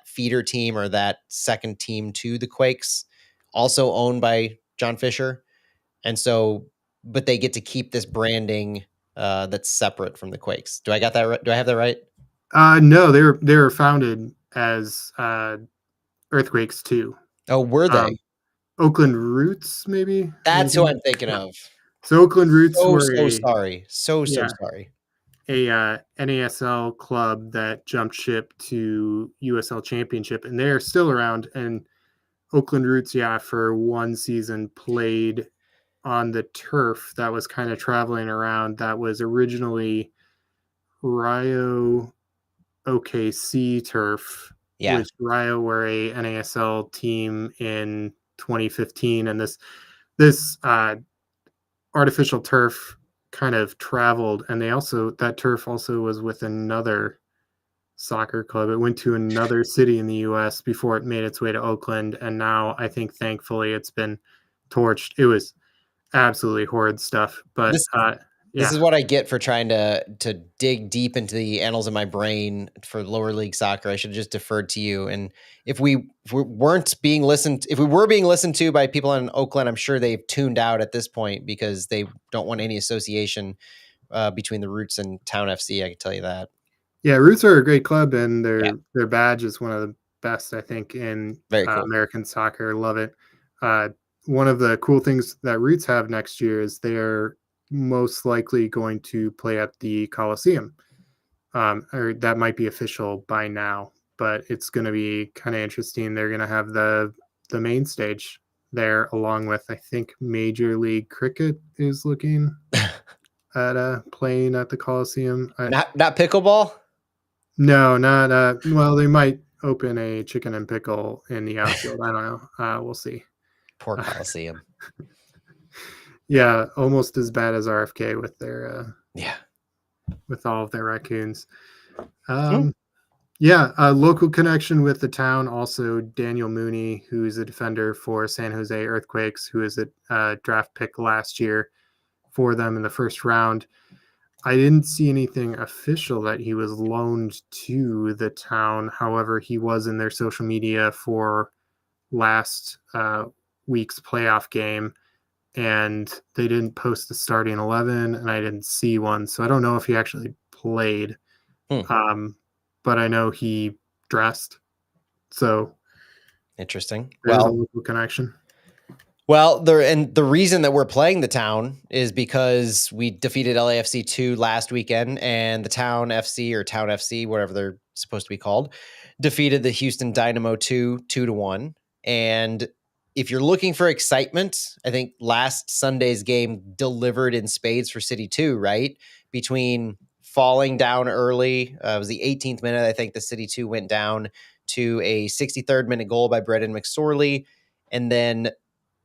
feeder team or that second team to the Quakes, also owned by John Fisher. And so, but they get to keep this branding that's separate from the Quakes. Do I got that right? Do I have that right? no, they were founded as Earthquakes too. Oh, were they? Oakland Roots, maybe. That's who Maybe? I'm thinking Yeah. of. So Oakland Roots So were so sorry. So yeah sorry. a NASL club that jumped ship to USL Championship, and they're still around. And Oakland Roots, yeah, for one season played on the turf that was kind of traveling around. That was originally Rio OKC turf, Yeah. which Rio were a NASL team in 2015, and this artificial turf kind of traveled, and that turf also was with another soccer club. It went to another city in the US before it made its way to Oakland, and now I think thankfully it's been torched. It was absolutely horrid stuff, but This This yeah. is what I get for trying to dig deep into the annals of my brain for lower league soccer. I should have just deferred to you. And if we weren't being listened, if we were being listened to by people in Oakland, I'm sure they've tuned out at this point because they don't want any association between the Roots and Town FC. I can tell you that. Yeah, Roots are a great club, and Yeah, their badge is one of the best, I think, in very cool. American soccer. Love it. One of the cool things that Roots have next year is they're most likely going to play at the Coliseum. Or that might be official by now, but it's going to be kind of interesting. They're going to have the main stage there, along with, I think, Major League Cricket is looking at playing at the Coliseum. Not pickleball. No, not well, they might open a chicken and pickle in the outfield. I don't know. We'll see. Poor Coliseum. Yeah, almost as bad as RFK with their Yeah. with all of their raccoons. Hmm. Yeah, a local connection with the town. Also, Daniel Mooney, who is a defender for San Jose Earthquakes, who is a draft pick last year for them in the first round. I didn't see anything official that he was loaned to the town. However, he was in their social media for last week's playoff game, and they didn't post the starting 11, and I didn't see one. So I don't know if he actually played, but I know he dressed. So Interesting. there's a Well, local connection. the reason that we're playing the town is because we defeated LAFC 2 last weekend, and the Town FC or Town FC, whatever they're supposed to be called, defeated the Houston Dynamo 2-1. And if you're looking for excitement, I think last Sunday's game delivered in spades for City 2, right? Between falling down early, it was the 18th minute. I think the City 2 went down to a 63rd minute goal by Brendan McSorley, and then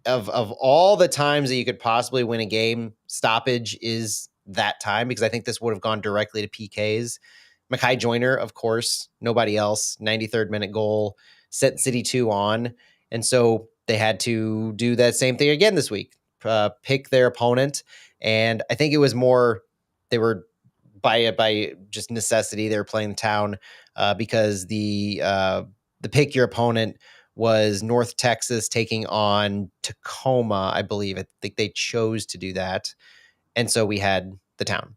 of all the times that you could possibly win a game, stoppage is that time because I think this would have gone directly to PKs. Mackay Joyner, of course, nobody else. 93rd minute goal, set City 2 on. And so they had to do that same thing again this week, pick their opponent. And I think it was more, they were by just necessity, they were playing the town because the pick your opponent was North Texas taking on Tacoma, I believe. I think they chose to do that. And so we had the town.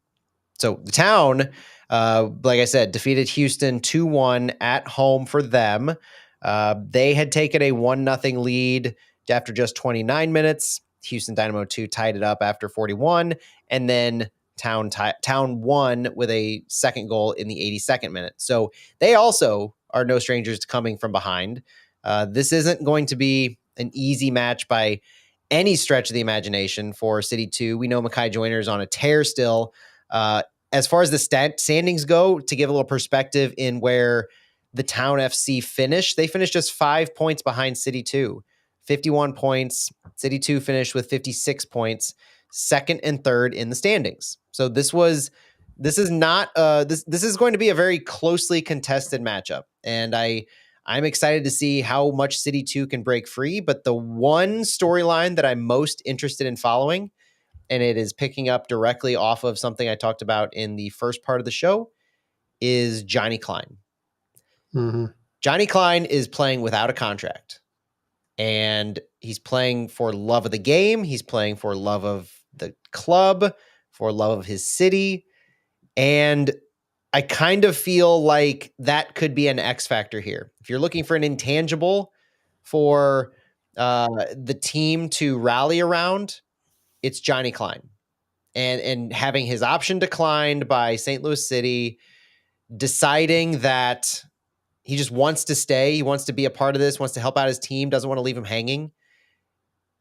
So the town, like I said, defeated Houston 2-1 at home for them. They had taken a 1-0 lead after just 29 minutes. Houston Dynamo 2 tied it up after 41. And then Town won with a second goal in the 82nd minute. So they also are no strangers to coming from behind. This isn't going to be an easy match by any stretch of the imagination for City 2. We know Mekhi Joyner's on a tear still. As far as the standings go, to give a little perspective in where the Town FC finished, they finished just 5 points behind City 2. 51 points. City 2 finished with 56 points, second and third in the standings. So this is going to be a very closely contested matchup. And I'm excited to see how much City 2 can break free. But the one storyline that I'm most interested in following, and it is picking up directly off of something I talked about in the first part of the show, is Johnny Klein. Mm-hmm. Johnny Klein is playing without a contract, and he's playing for love of the game. He's playing for love of the club, for love of his city. And I kind of feel like that could be an X factor here. If you're looking for an intangible for the team to rally around, it's Johnny Klein. And having his option declined by St. Louis City, deciding that he just wants to stay, he wants to be a part of this, wants to help out his team, doesn't want to leave him hanging.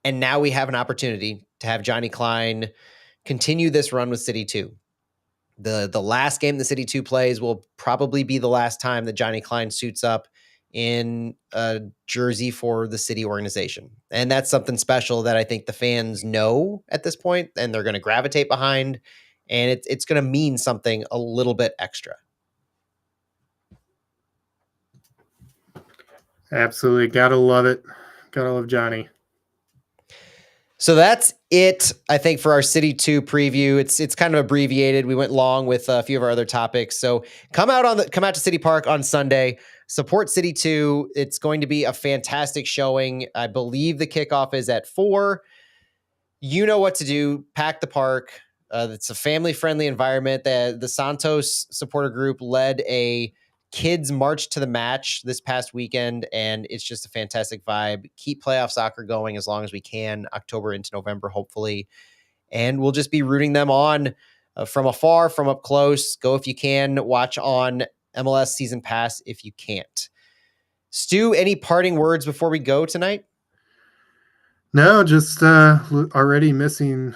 And now we have an opportunity to have Johnny Klein continue this run with City 2. The last game the City 2 plays will probably be the last time that Johnny Klein suits up in a jersey for the City organization. And that's something special that I think the fans know at this point, and they're going to gravitate behind, and it's going to mean something a little bit extra. Absolutely. Gotta love it. Gotta love Johnny. So that's it, I think, for our City 2 preview. It's kind of abbreviated. We went long with a few of our other topics. So come out to City Park on Sunday. Support City 2. It's going to be a fantastic showing. I believe the kickoff is at 4. You know what to do. Pack the park. It's a family-friendly environment. The Santos supporter group led a kids march to the match this past weekend, and it's just a fantastic vibe. Keep playoff soccer going as long as we can, October into November, hopefully. And we'll just be rooting them on from afar, from up close. Go if you can. Watch on MLS Season Pass if you can't. Stu, any parting words before we go tonight? No, just already missing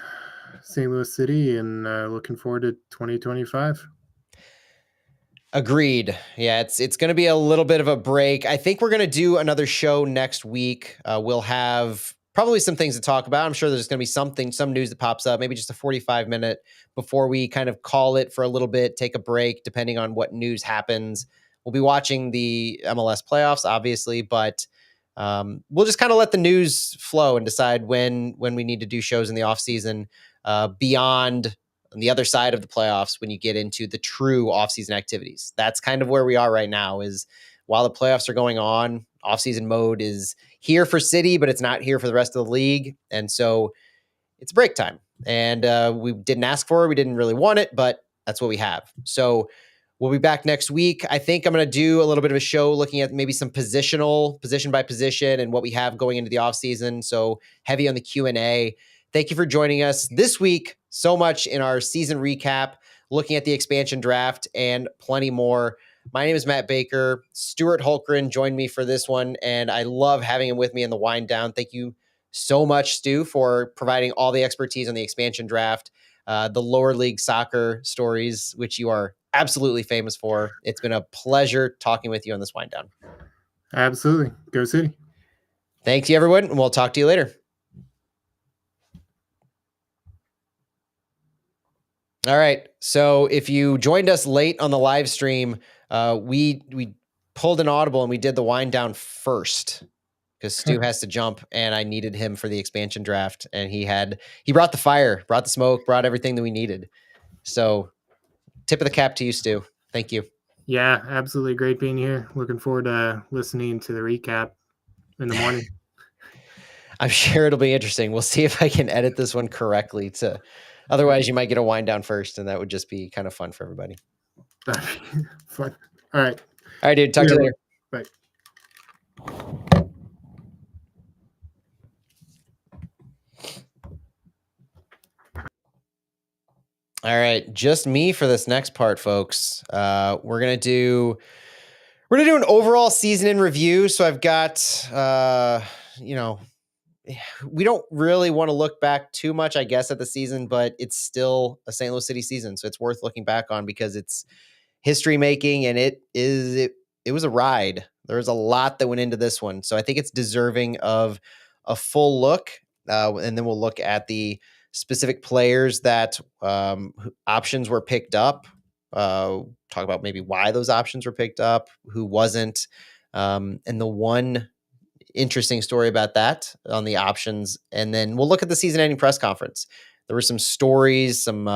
St. Louis City and looking forward to 2025. Agreed. Yeah, it's going to be a little bit of a break. I think we're going to do another show next week. We'll have probably some things to talk about. I'm sure there's going to be some news that pops up, maybe just a 45-minute before we kind of call it for a little bit, take a break, depending on what news happens. We'll be watching the MLS playoffs, obviously, but we'll just kind of let the news flow and decide when we need to do shows in the off season beyond on the other side of the playoffs when you get into the true offseason activities. That's kind of where we are right now, is while the playoffs are going on, offseason mode is here for City, but it's not here for the rest of the league. And so it's break time. And we didn't ask for it. We didn't really want it, but that's what we have. So we'll be back next week. I think I'm going to do a little bit of a show looking at maybe some position by position and what we have going into the offseason. So heavy on the Q&A. Thank you for joining us this week so much in our season recap, looking at the expansion draft and plenty more. My name is Matt Baker. Stuart Holmgren joined me for this one, and I love having him with me in the wind down. Thank you so much, Stu, for providing all the expertise on the expansion draft, the lower league soccer stories, which you are absolutely famous for. It's been a pleasure talking with you on this wind down. Absolutely. Go City. Thanks, everyone, and we'll talk to you later. All right. So if you joined us late on the live stream, we pulled an audible and we did the wind down first because Stu has to jump and I needed him for the expansion draft. And he brought the fire, brought the smoke, brought everything that we needed. So tip of the cap to you, Stu. Thank you. Yeah, absolutely great being here. Looking forward to listening to the recap in the morning. I'm sure it'll be interesting. We'll see if I can edit this one correctly otherwise you might get a wind down first, and that would just be kind of fun for everybody. Fun. All right. All right, dude. Talk to you later. Bye. All right, just me for this next part, folks. We're gonna do an overall season in review. So I've got we don't really want to look back too much, I guess, at the season, but it's still a St. Louis City season. So it's worth looking back on because it's history making, and it was a ride. There was a lot that went into this one. So I think it's deserving of a full look. And then we'll look at the specific players that options were picked up. Talk about maybe why those options were picked up, who wasn't. And the one interesting story about that on the options. And then we'll look at the season ending press conference. There were some stories, some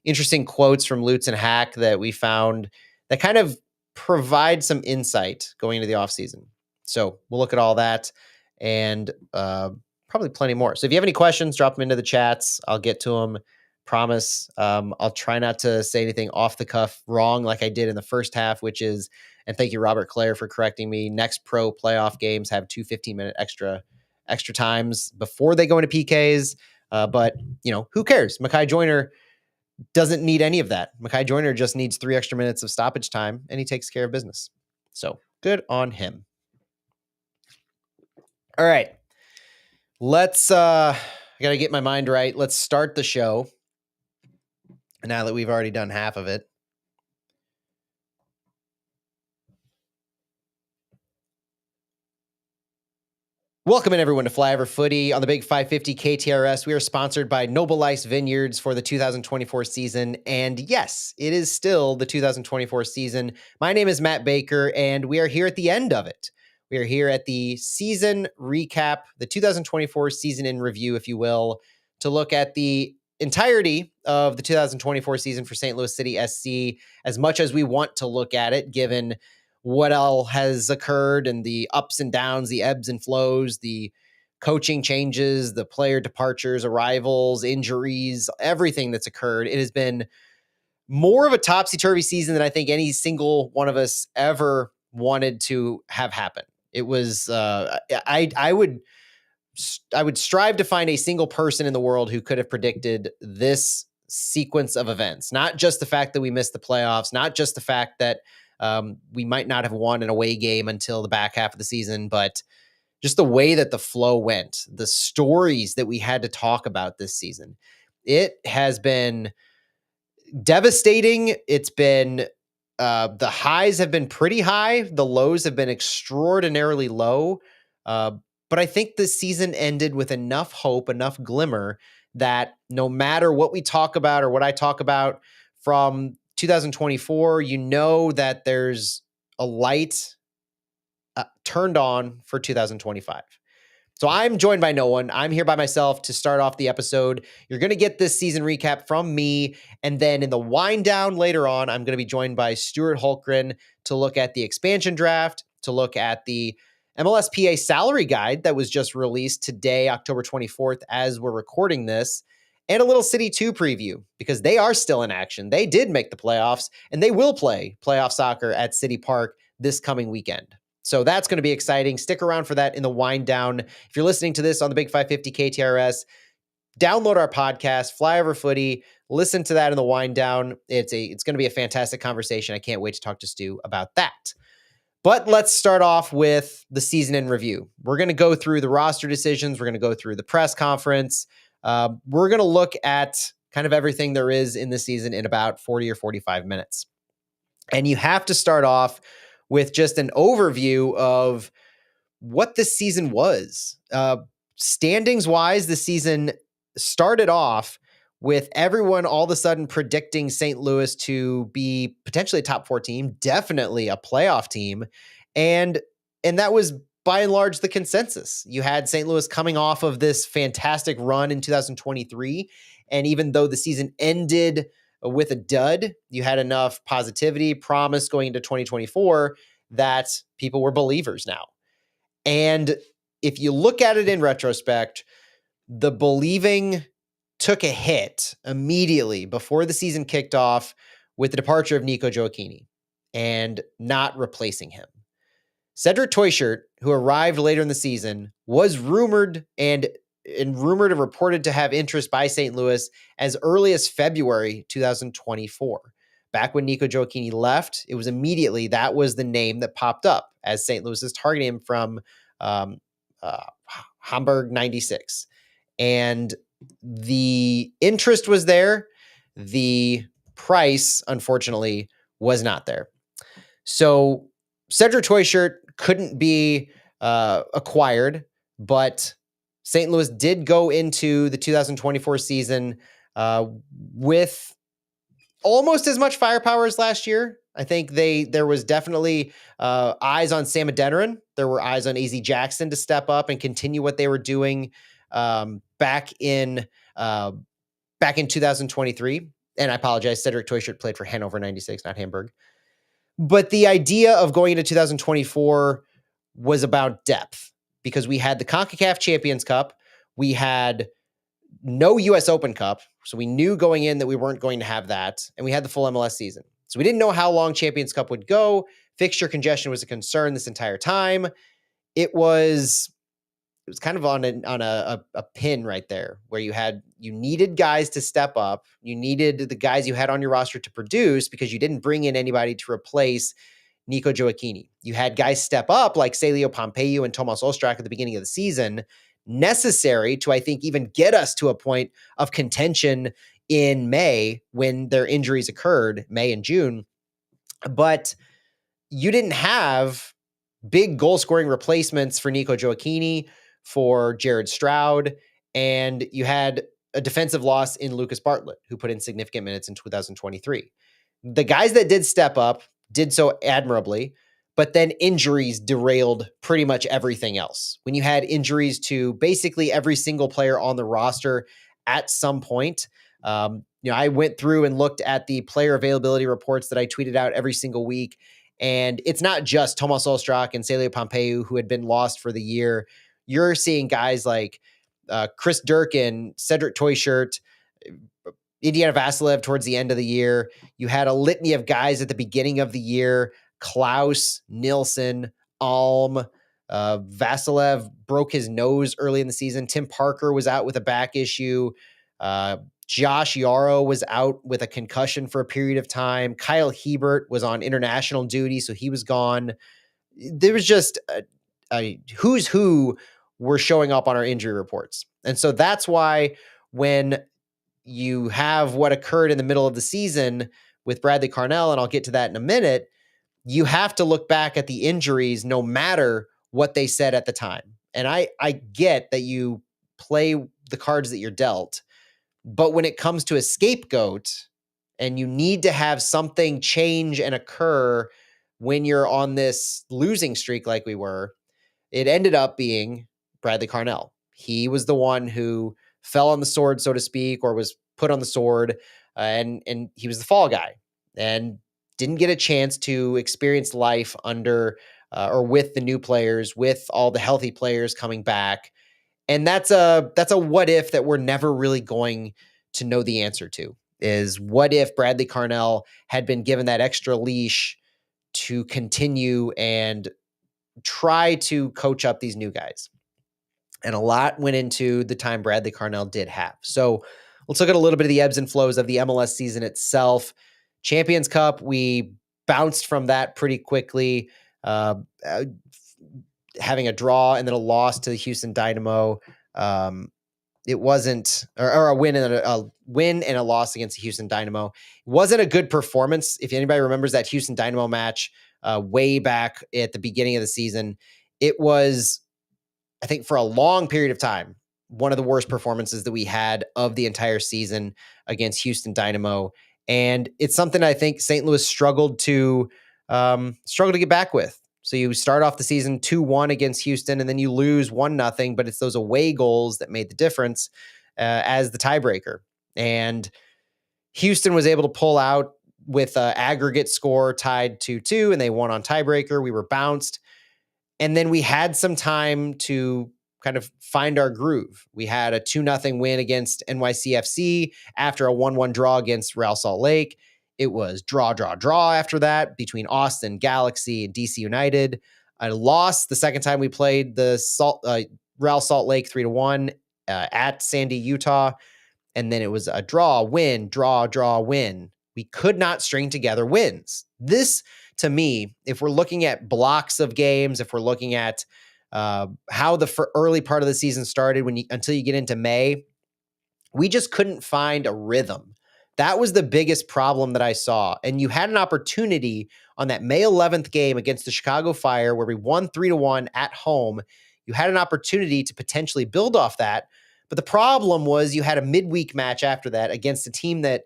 interesting quotes from Lutz and Hack that we found that kind of provide some insight going into the offseason. So we'll look at all that and probably plenty more. So if you have any questions, drop them into the chats. I'll get to them. Promise. I'll try not to say anything off the cuff wrong like I did in the first half, which is, and thank you, Robert Claire, for correcting me. Next pro playoff games have 2 15-minute extra times before they go into PKs. But, who cares? Mekhi Joyner doesn't need any of that. Mekhi Joyner just needs 3 extra minutes of stoppage time, and he takes care of business. So good on him. All right. Let's, I got to get my mind right. Let's start the show now that we've already done half of it. Welcome in, everyone, to Flyover Footy on the Big 550 KTRS. We are sponsored by Noble Ice Vineyards for the 2024 season. And yes, it is still the 2024 season. My name is Matt Baker, and we are here at the end of it. We are here at the season recap, the 2024 season in review, if you will, to look at the entirety of the 2024 season for St. Louis City SC, as much as we want to look at it, given what all has occurred and the ups and downs, the ebbs and flows, the coaching changes, the player departures, arrivals, injuries, everything that's occurred. It has been more of a topsy-turvy season than I think any single one of us ever wanted to have happen. It was, I would strive to find a single person in the world who could have predicted this sequence of events. Not just the fact that we missed the playoffs, not just the fact that we might not have won an away game until the back half of the season, but just the way that the flow went, the stories that we had to talk about this season. It has been devastating. It's been, the highs have been pretty high. The lows have been extraordinarily low. But I think this season ended with enough hope, enough glimmer that no matter what we talk about or what I talk about from 2024, that there's a light turned on for 2025. So I'm joined by no one. I'm here by myself to start off the episode. You're going to get this season recap from me. And then in the wind down later on, I'm going to be joined by Stuart Holmgren to look at the expansion draft, to look at the MLSPA salary guide that was just released today, October 24th, as we're recording this, and a little City 2 preview because they are still in action. They did make the playoffs, and they will play playoff soccer at City Park this coming weekend. So that's going to be exciting. Stick around for that in the wind down. If you're listening to this on the Big 550 KTRS, download our podcast, Flyover Footy. Listen to that in the wind down. It's going to be a fantastic conversation. I can't wait to talk to Stu about that. But let's start off with the season in review. We're going to go through the roster decisions. We're going to go through the press conference. We're going to look at kind of everything there is in the season in about 40 or 45 minutes. And you have to start off with just an overview of what this season was. Standings-wise, the season started off with everyone all of a sudden predicting St. Louis to be potentially a top 4 team, definitely a playoff team. And that was by and large the consensus. You had St. Louis coming off of this fantastic run in 2023. And even though the season ended with a dud, you had enough positivity, promise going into 2024 that people were believers now. And if you look at it in retrospect, the believing took a hit immediately before the season kicked off with the departure of Nico Gioacchini and not replacing him. Cedric Teuchert, who arrived later in the season, was rumored and reported to have interest by St. Louis as early as February 2024. Back when Nico Gioacchini left, it was immediately that was the name that popped up as St. Louis is targeting him from Hamburg 96. And the interest was there. The price, unfortunately, was not there. So Cedric Toyshirt couldn't be acquired, but St. Louis did go into the 2024 season with almost as much firepower as last year. I think there was definitely eyes on Sam Adeniran. There were eyes on AZ Jackson to step up and continue what they were doing back in 2023. And I apologize, Cedric Toyshirt played for Hannover 96, not Hamburg. But the idea of going into 2024 was about depth because we had the CONCACAF Champions Cup. We had no US Open Cup. So we knew going in that we weren't going to have that. And we had the full MLS season. So we didn't know how long Champions Cup would go. Fixture congestion was a concern this entire time. It was kind of on a pin right there where you needed guys to step up. You needed the guys you had on your roster to produce because you didn't bring in anybody to replace Nico Gioacchini. You had guys step up like Celio Pompeu and Tomas Ostrak at the beginning of the season, necessary to, I think, even get us to a point of contention in May when their injuries occurred, May and June. But you didn't have big goal-scoring replacements for Nico Gioacchini, for Jared Stroud, and you had a defensive loss in Lucas Bartlett, who put in significant minutes in 2023. The guys that did step up did so admirably, but then injuries derailed pretty much everything else. When you had injuries to basically every single player on the roster at some point, I went through and looked at the player availability reports that I tweeted out every single week, and it's not just Tomas Ostrak and Celio Pompeu who had been lost for the year. You're seeing guys like Chris Durkin, Cedric Toyshirt, Indiana Vasilev towards the end of the year. You had a litany of guys at the beginning of the year: Klaus, Nilsson, Alm. Vasilev broke his nose early in the season. Tim Parker was out with a back issue. Josh Yarrow was out with a concussion for a period of time. Kyle Hebert was on international duty, so he was gone. There was just a who's who were showing up on our injury reports. And so that's why when you have what occurred in the middle of the season with Bradley Carnell, and I'll get to that in a minute, you have to look back at the injuries no matter what they said at the time. And I get that you play the cards that you're dealt, but when it comes to a scapegoat and you need to have something change and occur when you're on this losing streak like we were, it ended up being Bradley Carnell. He was the one who fell on the sword, so to speak, or was put on the sword, and he was the fall guy and didn't get a chance to experience life under or with the new players, with all the healthy players coming back. And that's a what if that we're never really going to know the answer to, is what if Bradley Carnell had been given that extra leash to continue and try to coach up these new guys. And a lot went into the time Bradley Carnell did have. So let's look at a little bit of the ebbs and flows of the MLS season itself. Champions Cup, we bounced from that pretty quickly, having a draw and then a loss to the Houston Dynamo. It wasn't, or a win and a loss against the Houston Dynamo. It wasn't a good performance. If anybody remembers that Houston Dynamo match way back at the beginning of the season, it was, I think, for a long period of time, one of the worst performances that we had of the entire season against Houston Dynamo. And it's something I think St. Louis struggled to get back with. So you start off the season 2-1 against Houston, and then you lose 1-0, but it's those away goals that made the difference as the tiebreaker. And Houston was able to pull out with an aggregate score tied 2-2, and they won on tiebreaker. We were bounced. And then we had some time to kind of find our groove. We had a 2-0 win against NYCFC after a 1-1 draw against Real Salt Lake. It was draw after that between Austin, Galaxy, and DC United. I lost the second time we played the Real Salt Lake 3-1 at Sandy, Utah. And then it was a draw, win, draw, win. We could not string together wins. This, to me, if we're looking at blocks of games, if we're looking at how the early part of the season started until you get into May, we just couldn't find a rhythm. That was the biggest problem that I saw. And you had an opportunity on that May 11th game against the Chicago Fire where we won 3-1 at home. You had an opportunity to potentially build off that. But the problem was you had a midweek match after that against a team that,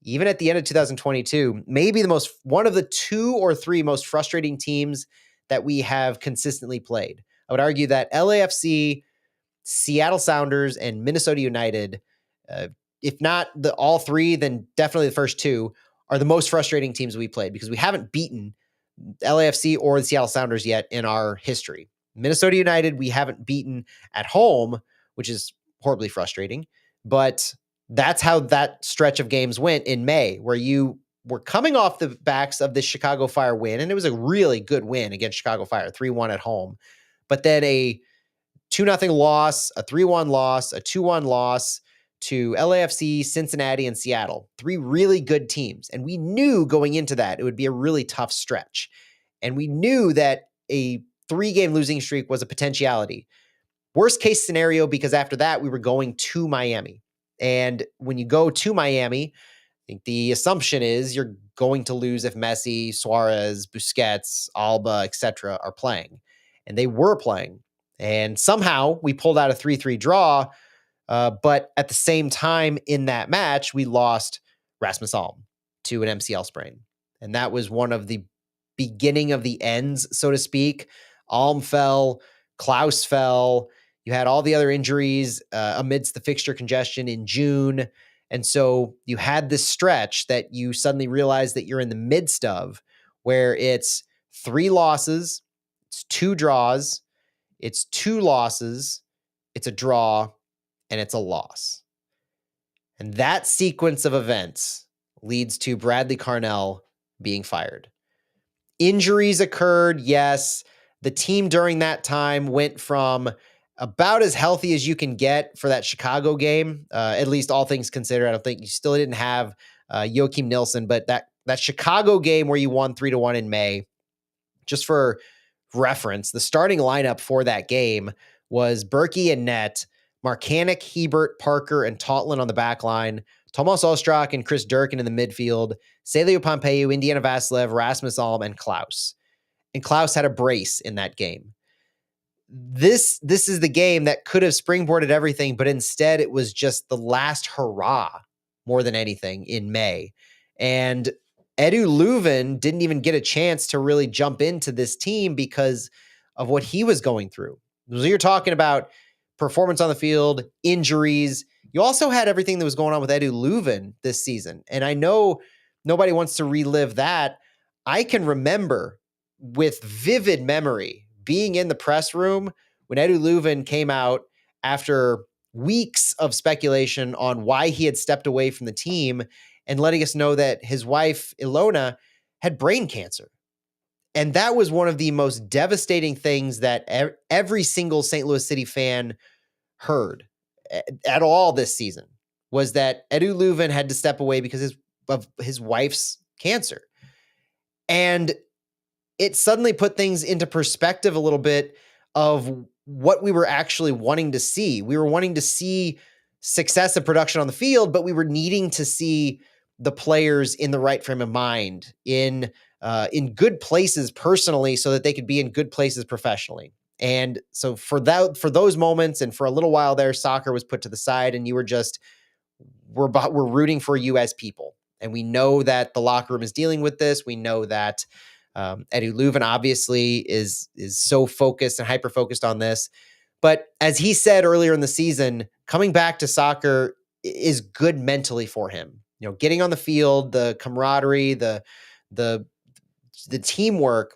even at the end of 2022, maybe one of the 2 or 3 most frustrating teams that we have consistently played. I would argue that LAFC, Seattle Sounders, and Minnesota United, if not all 3, then definitely the first 2, are the most frustrating teams we played because we haven't beaten LAFC or the Seattle Sounders yet in our history. Minnesota United, we haven't beaten at home, which is horribly frustrating. But that's how that stretch of games went in May, where you were coming off the backs of the Chicago Fire win, and it was a really good win against Chicago Fire, 3-1 at home. But then a 2-0 loss, a 3-1 loss, a 2-1 loss to LAFC, Cincinnati, and Seattle. 3 really good teams. And we knew going into that it would be a really tough stretch. And we knew that a 3-game losing streak was a potentiality. Worst case scenario, because after that, we were going to Miami. And when you go to Miami, I think the assumption is you're going to lose if Messi, Suarez, Busquets, Alba, etc. are playing. And they were playing. And somehow we pulled out a 3-3 draw. But at the same time in that match, we lost Rasmus Alm to an MCL sprain. And that was one of the beginning of the ends, so to speak. Alm fell, Klaus fell. You had all the other injuries amidst the fixture congestion in June. And so you had this stretch that you suddenly realize that you're in the midst of, where it's 3 losses, it's 2 draws, it's 2 losses, it's a draw, and it's a loss. And that sequence of events leads to Bradley Carnell being fired. Injuries occurred, yes. The team during that time went from about as healthy as you can get for that Chicago game, at least all things considered. I don't think you still didn't have Joachim Nilsson, but that Chicago game where you won 3-1 in May, just for reference, the starting lineup for that game was Berkey and net, Marcanic, Hebert, Parker, and Tauntland on the back line, Tomas Ostrak and Chris Durkin in the midfield, Celio Pompeu, Indiana Vassilev, Rasmus Alm, and Klaus. And Klaus had a brace in that game. This is the game that could have springboarded everything, but instead it was just the last hurrah more than anything in May. And Edu Leuven didn't even get a chance to really jump into this team because of what he was going through. So you're talking about performance on the field, injuries. You also had everything that was going on with Edu Leuven this season. And I know nobody wants to relive that. I can remember with vivid memory being in the press room when Edu Leuven came out after weeks of speculation on why he had stepped away from the team and letting us know that his wife, Ilona, had brain cancer. And that was one of the most devastating things that every single St. Louis City fan heard at all this season, was that Edu Leuven had to step away because of his wife's cancer. And it suddenly put things into perspective a little bit of what we were actually wanting to see. We were wanting to see success and production on the field, but we were needing to see the players in the right frame of mind, in good places personally, so that they could be in good places professionally. And so for those moments and for a little while there, soccer was put to the side, and you were just, we're rooting for you as people. And we know that the locker room is dealing with this. We know that Edu Leuven obviously is so focused and hyper-focused on this. But as he said earlier in the season, coming back to soccer is good mentally for him. You know, getting on the field, the camaraderie, the teamwork,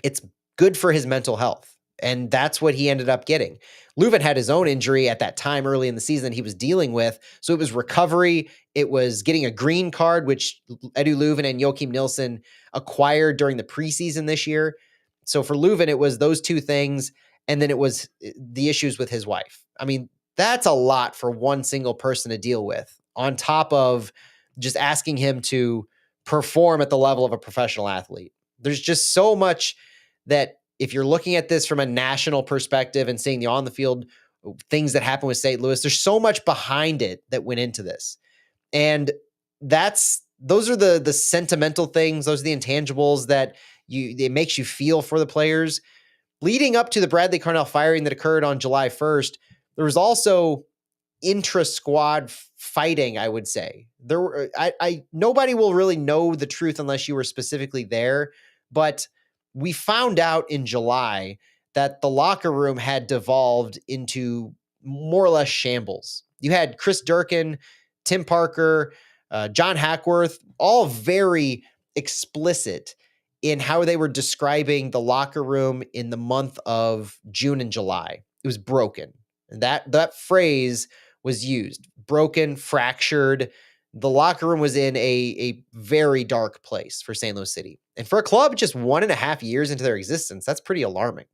it's good for his mental health. And that's what he ended up getting. Leuven had his own injury at that time early in the season he was dealing with. So it was recovery. It was getting a green card, which Edu Leuven and Joachim Nilsson acquired during the preseason this year. So for Leuven, it was those 2 things. And then it was the issues with his wife. I mean, that's a lot for one single person to deal with, on top of just asking him to perform at the level of a professional athlete. There's just so much that if you're looking at this from a national perspective and seeing the on the field things that happen with St. Louis, there's so much behind it that went into this. And those are the sentimental things, those are the intangibles that it makes you feel for the players. Leading up to the Bradley Carnell firing that occurred on July 1st, there was also intra-squad fighting, I would say. There were nobody will really know the truth unless you were specifically there, but we found out in July that the locker room had devolved into more or less shambles. You had Chris Durkin, Tim Parker, John Hackworth, all very explicit in how they were describing the locker room in the month of June and July. It was broken. And that phrase was used. Broken, fractured. The locker room was in a very dark place for St. Louis City. And for a club just 1.5 years into their existence, that's pretty alarming.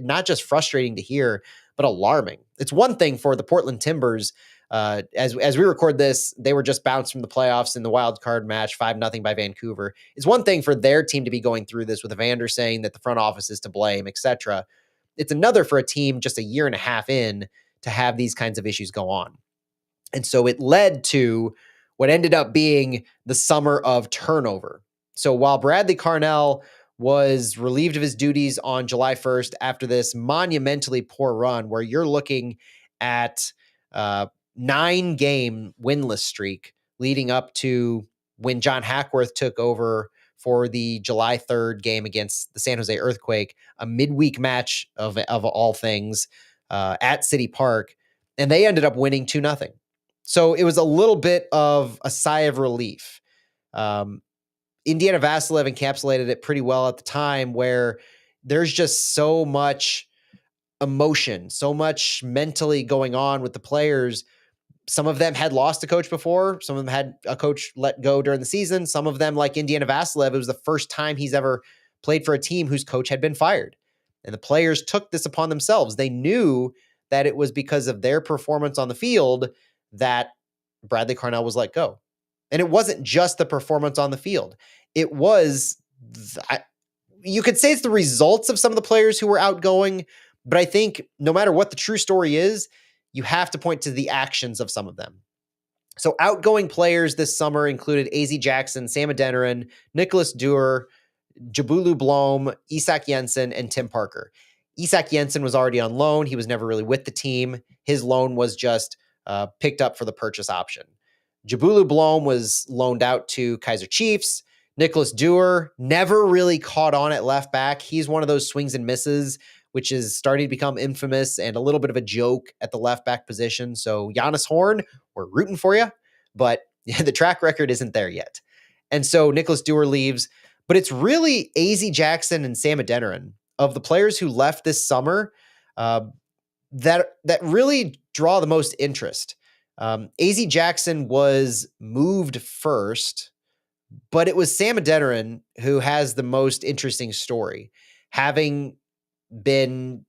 Not just frustrating to hear, but alarming. It's one thing for the Portland Timbers. As we record this, they were just bounced from the playoffs in the wild card match, 5-0 by Vancouver. It's one thing for their team to be going through this with Evander saying that the front office is to blame, etc. It's another for a team just a year and a half in to have these kinds of issues go on. And so it led to what ended up being the summer of turnover. So while Bradley Carnell was relieved of his duties on July 1st after this monumentally poor run where you're looking at 9-game winless streak leading up to when John Hackworth took over for the July 3rd game against the San Jose Earthquake, a midweek match of all things at City Park, and they ended up winning 2-0. So it was a little bit of a sigh of relief. Indiana Vassilev encapsulated it pretty well at the time, where there's just so much emotion, so much mentally going on with the players. Some of them had lost a coach before. Some of them had a coach let go during the season. Some of them, like Indiana Vassilev, it was the first time he's ever played for a team whose coach had been fired. And the players took this upon themselves. They knew that it was because of their performance on the field that Bradley Carnell was let go. And it wasn't just the performance on the field. It was, you could say it's the results of some of the players who were outgoing, but I think no matter what the true story is, you have to point to the actions of some of them. So outgoing players this summer included AZ Jackson, Sam Adeniran, Nicholas Dewar, Jabulu Blom, Isak Jensen, and Tim Parker. Isak Jensen was already on loan. He was never really with the team. His loan was just picked up for the purchase option. Jabulu Blom was loaned out to Kaiser Chiefs. Nicholas Dewar never really caught on at left back. He's one of those swings and misses, which is starting to become infamous and a little bit of a joke at the left back position. So Giannis Horn, we're rooting for you, but the track record isn't there yet. And so Nicholas Dewar leaves, but it's really AZ Jackson and Sam Adeniran of the players who left this summer that really draw the most interest. AZ Jackson was moved first, but it was Sam Adeniran who has the most interesting story, having been,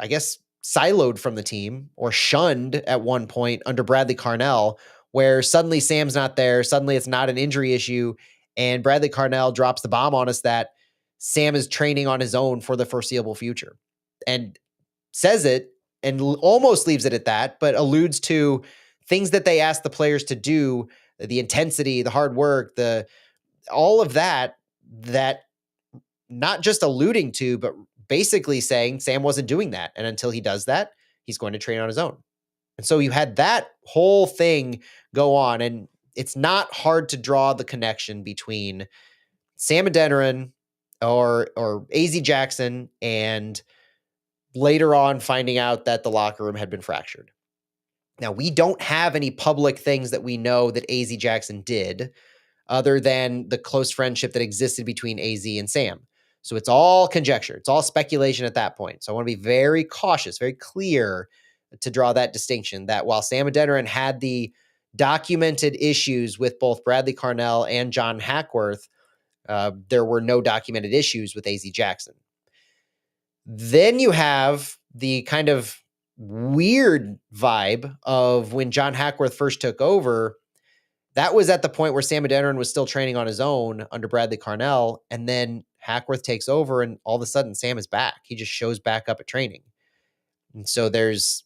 I guess, siloed from the team or shunned at one point under Bradley Carnell, where suddenly Sam's not there. Suddenly it's not an injury issue. And Bradley Carnell drops the bomb on us that Sam is training on his own for the foreseeable future, and says it and almost leaves it at that, but alludes to things that they asked the players to do, the intensity, the hard work, all of that not just alluding to, but basically saying Sam wasn't doing that. And until he does that, he's going to train on his own. And so you had that whole thing go on, and it's not hard to draw the connection between Sam Adeniran or AZ Jackson and later on finding out that the locker room had been fractured. Now, we don't have any public things that we know that AZ Jackson did other than the close friendship that existed between AZ and Sam. So it's all conjecture. It's all speculation at that point. So I want to be very cautious, very clear to draw that distinction that while Sam Adeniran had the documented issues with both Bradley Carnell and John Hackworth, there were no documented issues with AZ Jackson. Then you have the kind of weird vibe of when John Hackworth first took over. That was at the point where Sam Adeniran was still training on his own under Bradley Carnell. And then Hackworth takes over, and all of a sudden Sam is back. He just shows back up at training. And so there's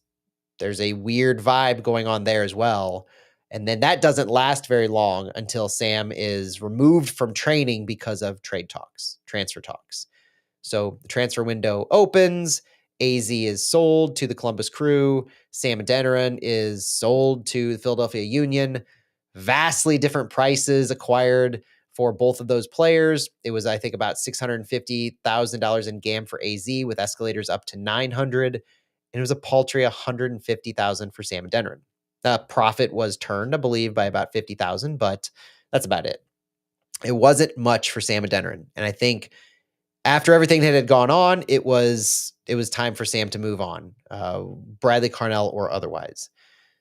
a weird vibe going on there as well. And then that doesn't last very long until Sam is removed from training because of transfer talks. So the transfer window opens. AZ is sold to the Columbus Crew. Sam Adeniran is sold to the Philadelphia Union. Vastly different prices acquired for both of those players. It was, I think, about $650,000 in GAM for AZ with escalators up to $900,000. And it was a paltry $150,000 for Sam Adeniran. The profit was turned, I believe, by about $50,000, but that's about it. It wasn't much for Sam Adeniran. And I think after everything that had gone on, it was time for Sam to move on, Bradley Carnell or otherwise.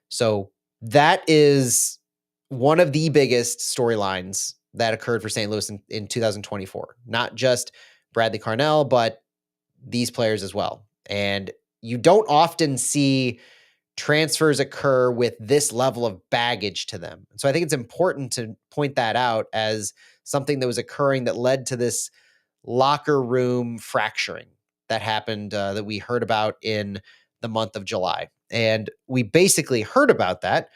So that is one of the biggest storylines that occurred for St. Louis in 2024. Not just Bradley Carnell, but these players as well. And you don't often see transfers occur with this level of baggage to them. So I think it's important to point that out as something that was occurring that led to this locker room fracturing that happened, that we heard about in the month of July. And we basically heard about that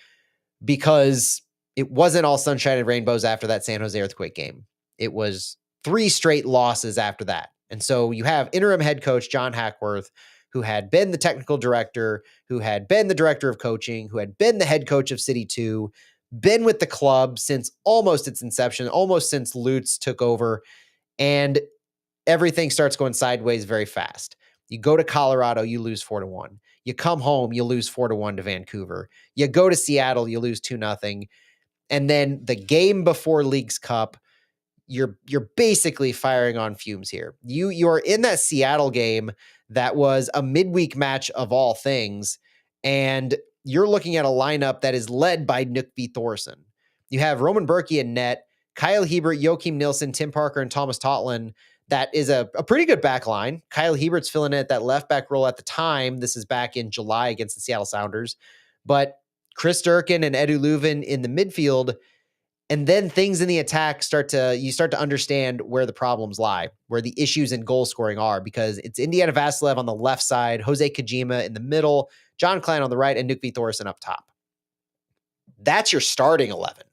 because it wasn't all sunshine and rainbows after that San Jose Earthquake game. It was 3 straight losses after that. And so you have interim head coach John Hackworth, who had been the technical director, who had been the director of coaching, who had been the head coach of City 2, been with the club since almost its inception, almost since Lutz took over, and everything starts going sideways very fast. You go to Colorado, you lose 4-1. You come home, you lose 4-1 to Vancouver. You go to Seattle, you lose 2-0. And then the game before Leagues Cup, you're basically firing on fumes here. You're in that Seattle game that was a midweek match of all things, and you're looking at a lineup that is led by Knut Thorson. You have Roman Berkey in net, Kyle Hebert, Joachim Nilsson, Tim Parker, and Thomas Totland. That is a pretty good back line. Kyle Hebert's filling in at that left back role at the time. This is back in July against the Seattle Sounders. But Chris Durkin and Edu Leuven in the midfield. And then things in the attack you start to understand where the problems lie, where the issues in goal scoring are, because it's Indiana Vassilev on the left side, Jose Kojima in the middle, John Klein on the right, and Knut Thorson up top. That's your starting 11.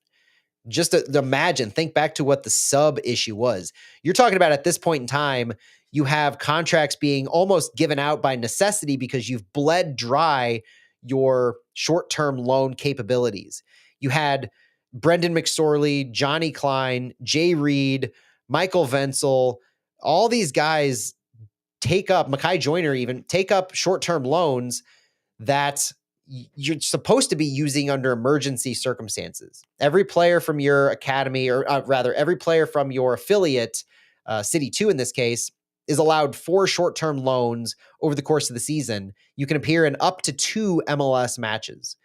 Just to imagine, think back to what the sub issue was. You're talking about at this point in time, you have contracts being almost given out by necessity because you've bled dry your short-term loan capabilities. You had Brendan McSorley, Johnny Klein, Jay Reed, Michael Wenzel, all these guys Mackay Joyner even take up short-term loans that you're supposed to be using under emergency circumstances. Every player from your academy, or rather every player from your affiliate, City 2 in this case, is allowed 4 short-term loans over the course of the season. You can appear in up to 2 MLS matches.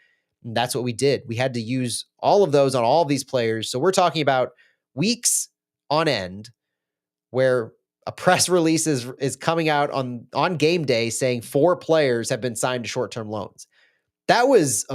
And that's what we did. We had to use all of those on all of these players. So we're talking about weeks on end where a press release is coming out on game day saying 4 players have been signed to short-term loans. That was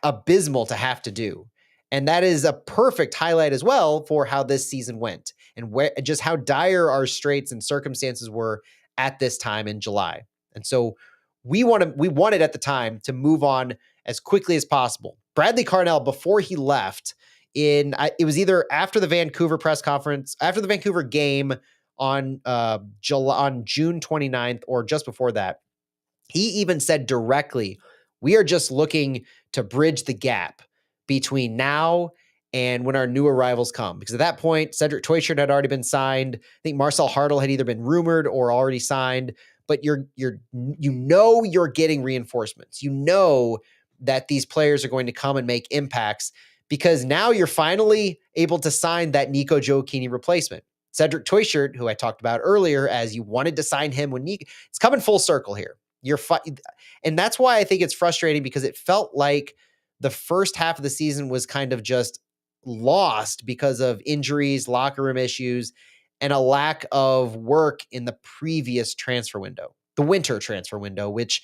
abysmal to have to do. And that is a perfect highlight as well for how this season went and just how dire our straits and circumstances were at this time in July. And so we wanted at the time to move on as quickly as possible. Bradley Carnell, before he left, it was either after the Vancouver press conference, after the Vancouver game on June 29th, or just before that, he even said directly, we are just looking to bridge the gap between now and when our new arrivals come. Because at that point, Cedric Teuchert had already been signed. I think Marcel Hartl had either been rumored or already signed. But you're getting reinforcements. You know that these players are going to come and make impacts because now you're finally able to sign that Nico Gioacchini replacement. Cedric Teuchert, who I talked about earlier, as you wanted to sign him when Nico, it's coming full circle here. And that's why I think it's frustrating, because it felt like the first half of the season was kind of just lost because of injuries, locker room issues, and a lack of work in the previous transfer window, the winter transfer window, which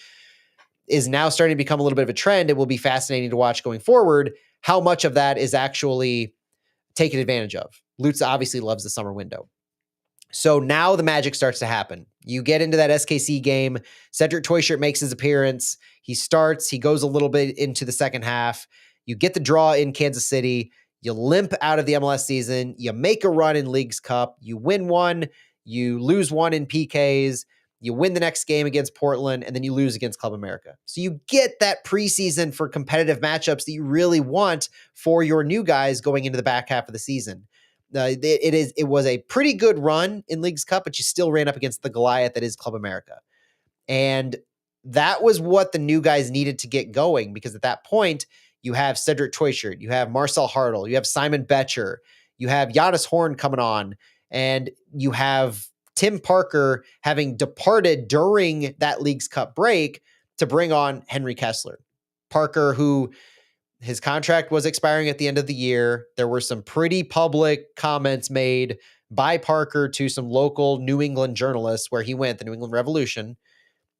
is now starting to become a little bit of a trend. It will be fascinating to watch going forward how much of that is actually taken advantage of. Lutz obviously loves the summer window. So now the magic starts to happen. You get into that SKC game. Cedric Toyshirt makes his appearance. He starts. He goes a little bit into the second half. You get the draw in Kansas City. You limp out of the MLS season. You make a run in Leagues Cup. You win one. You lose one in PKs. You win the next game against Portland, and then you lose against Club America. So you get that preseason for competitive matchups that you really want for your new guys going into the back half of the season. It was a pretty good run in Leagues Cup, but you still ran up against the Goliath that is Club America. And that was what the new guys needed to get going, because at that point, you have Cedric Toyshirt, you have Marcel Hartl, you have Simon Betcher, you have Giannis Horn coming on, and you have Tim Parker having departed during that Leagues Cup break to bring on Henry Kessler. Parker, who his contract was expiring at the end of the year. There were some pretty public comments made by Parker to some local New England journalists where he went, the New England Revolution,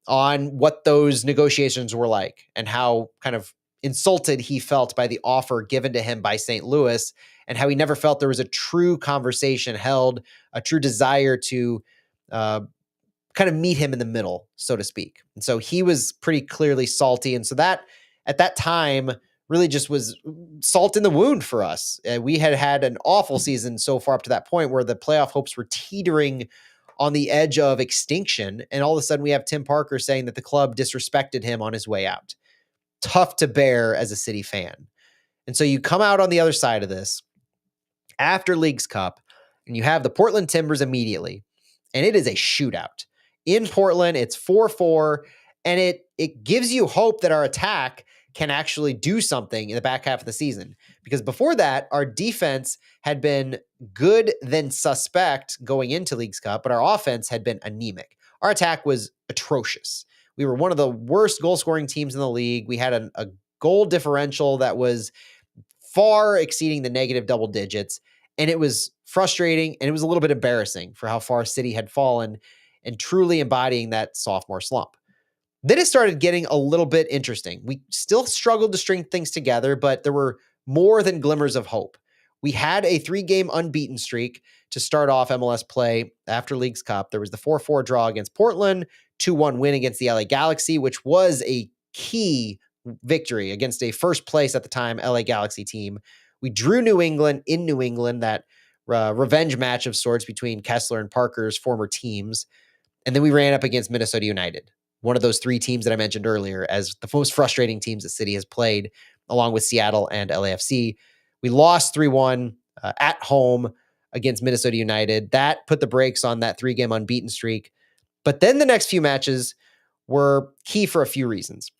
on what those negotiations were like and how kind of insulted he felt by the offer given to him by St. Louis, and how he never felt there was a true conversation held, a true desire to kind of meet him in the middle, so to speak. And so he was pretty clearly salty. And so that at that time really just was salt in the wound for us. We had had an awful season so far up to that point where the playoff hopes were teetering on the edge of extinction. And all of a sudden we have Tim Parker saying that the club disrespected him on his way out. Tough to bear as a City fan. And so you come out on the other side of this after Leagues Cup, and you have the Portland Timbers immediately. And it is a shootout. In Portland, it's 4-4, and it gives you hope that our attack can actually do something in the back half of the season. Because before that, our defense had been good then suspect going into Leagues Cup, but our offense had been anemic. Our attack was atrocious. We were one of the worst goal-scoring teams in the league. We had a goal differential that was far exceeding the negative double digits, and it was frustrating, and it was a little bit embarrassing for how far City had fallen and truly embodying that sophomore slump. Then it started getting a little bit interesting. We still struggled to string things together, but there were more than glimmers of hope. We had a 3-game unbeaten streak to start off MLS play after Leagues Cup. There was the 4-4 draw against Portland, 2-1 win against the LA Galaxy, which was a key victory against a first place at the time LA Galaxy team. We drew New England in New England, that revenge match of sorts between Kessler and Parker's former teams. And then we ran up against Minnesota United, one of those 3 teams that I mentioned earlier as the most frustrating teams that City has played, along with Seattle and LAFC. We lost 3-1 at home against Minnesota United. That put the brakes on that 3-game unbeaten streak. But then the next few matches were key for a few reasons.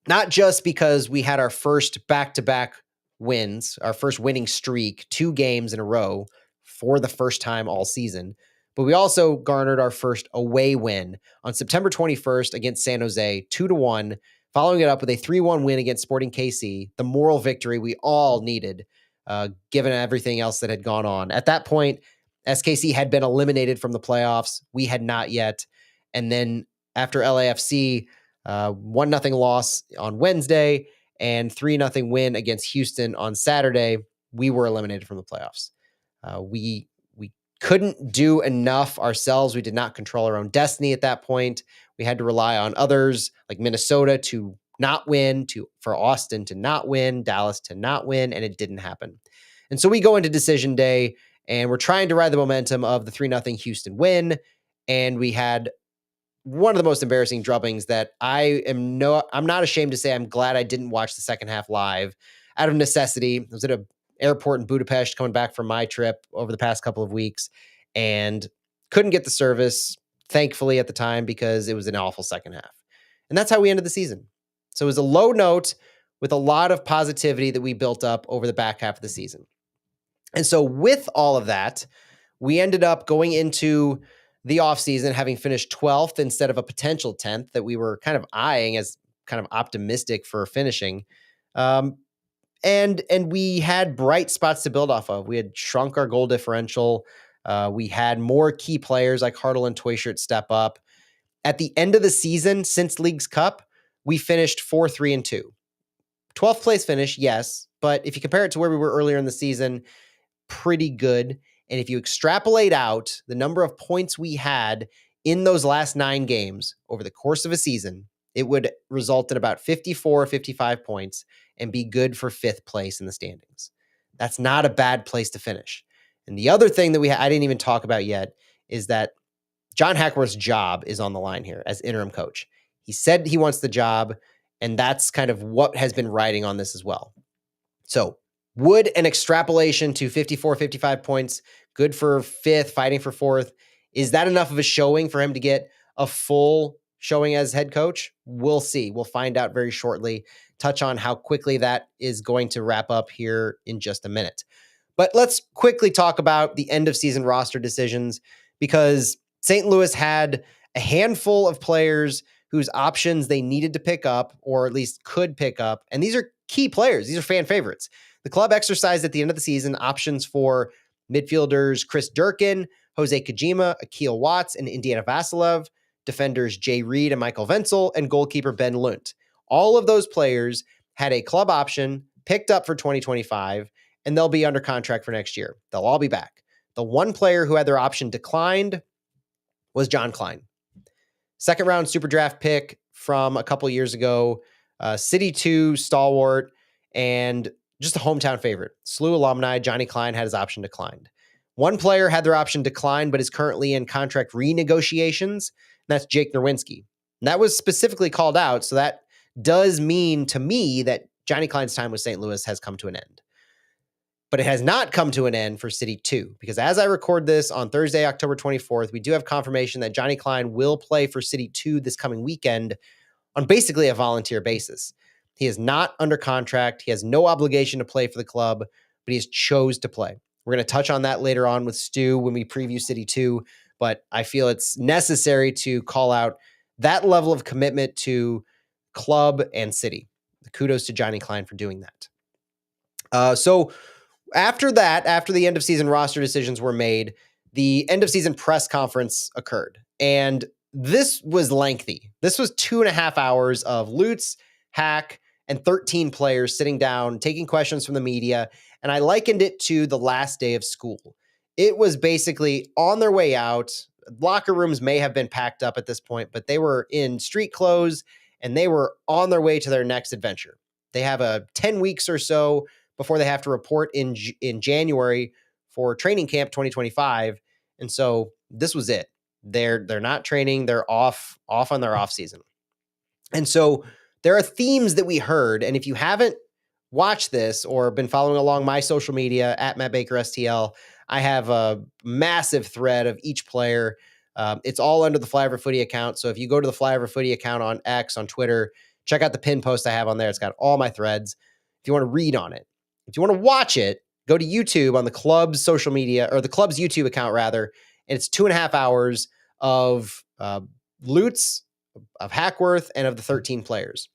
Not just because we had our first back-to-back wins, our first winning streak, 2 games in a row for the first time all season, but we also garnered our first away win on September 21st against San Jose, 2-1, following it up with a 3-1 win against Sporting KC, the moral victory we all needed, given everything else that had gone on. At that point, SKC had been eliminated from the playoffs. We had not yet. And then after LAFC, 1-0 loss on Wednesday and 3-0 win against Houston on Saturday, we were eliminated from the playoffs. We couldn't do enough ourselves. We did not control our own destiny at that point. We had to rely on others like Minnesota to not win, for Austin to not win, Dallas to not win, and it didn't happen. And so we go into decision day, and we're trying to ride the momentum of the 3-0 Houston win, and we had one of the most embarrassing drubbings that I'm not ashamed to say I'm glad I didn't watch the second half live out of necessity. I was at an airport in Budapest coming back from my trip over the past couple of weeks and couldn't get the service, thankfully, at the time, because it was an awful second half. And that's how we ended the season. So it was a low note with a lot of positivity that we built up over the back half of the season. And so with all of that, we ended up going into the offseason having finished 12th instead of a potential 10th that we were kind of eyeing as kind of optimistic for finishing. And we had bright spots to build off of. We had shrunk our goal differential. We had more key players like Hartl and Toyshirt step up. At the end of the season, since Leagues Cup, we finished 4-3-2. 12th place finish, yes, but if you compare it to where we were earlier in the season, pretty good. And if you extrapolate out the number of points we had in those last 9 games over the course of a season, it would result in about 54 or 55 points and be good for 5th place in the standings. That's not a bad place to finish. And the other thing that I didn't even talk about yet is that John Hackworth's job is on the line here as interim coach. He said he wants the job, and that's kind of what has been riding on this as well. So would an extrapolation to 54, 55 points, good for 5th, fighting for 4th, is that enough of a showing for him to get a full showing as head coach? We'll see. We'll find out very shortly. Touch on how quickly that is going to wrap up here in just a minute. But let's quickly talk about the end of season roster decisions, because St. Louis had a handful of players whose options they needed to pick up, or at least could pick up. And these are key players. These are fan favorites. The club exercised at the end of the season options for midfielders Chris Durkin, Jose Kojima, Akil Watts, and Indiana Vasilev, defenders Jay Reed and Michael Wenzel, and goalkeeper Ben Lunt. All of those players had a club option picked up for 2025, and they'll be under contract for next year. They'll all be back. The one player who had their option declined was John Klein. 2nd round super draft pick from a couple years ago, City 2 stalwart, and just a hometown favorite. SLU alumni, Johnny Klein, had his option declined. One player had their option declined, but is currently in contract renegotiations, and that's Jake Nerwinski. And that was specifically called out, so that does mean to me that Johnny Klein's time with St. Louis has come to an end. But it has not come to an end for City 2, because as I record this on Thursday, October 24th, we do have confirmation that Johnny Klein will play for City 2 this coming weekend on basically a volunteer basis. He is not under contract. He has no obligation to play for the club, but he has chose to play. We're going to touch on that later on with Stu when we preview City 2, but I feel it's necessary to call out that level of commitment to club and city. Kudos to Johnny Klein for doing that. So after that, after the end of season roster decisions were made, the end of season press conference occurred. And this was lengthy. This was 2.5 hours of Lutz, Hack, and 13 players sitting down, taking questions from the media. And I likened it to the last day of school. It was basically on their way out. Locker rooms may have been packed up at this point, but they were in street clothes and they were on their way to their next adventure. They have a 10 weeks or so before they have to report in January for training camp 2025. And so this was it. They're not training. They're off on their off season. And so there are themes that we heard. And if you haven't watched this or been following along my social media at Matt Baker STL, I have a massive thread of each player. It's all under the Flyover Footy account. So if you go to the Flyover Footy account on X, on Twitter, check out the pin post I have on there. It's got all my threads. If you want to read on it, if you want to watch it, go to YouTube on the club's social media, or the club's YouTube account rather. And it's 2.5 hours of Lutz, of Hackworth, and of the 13 players.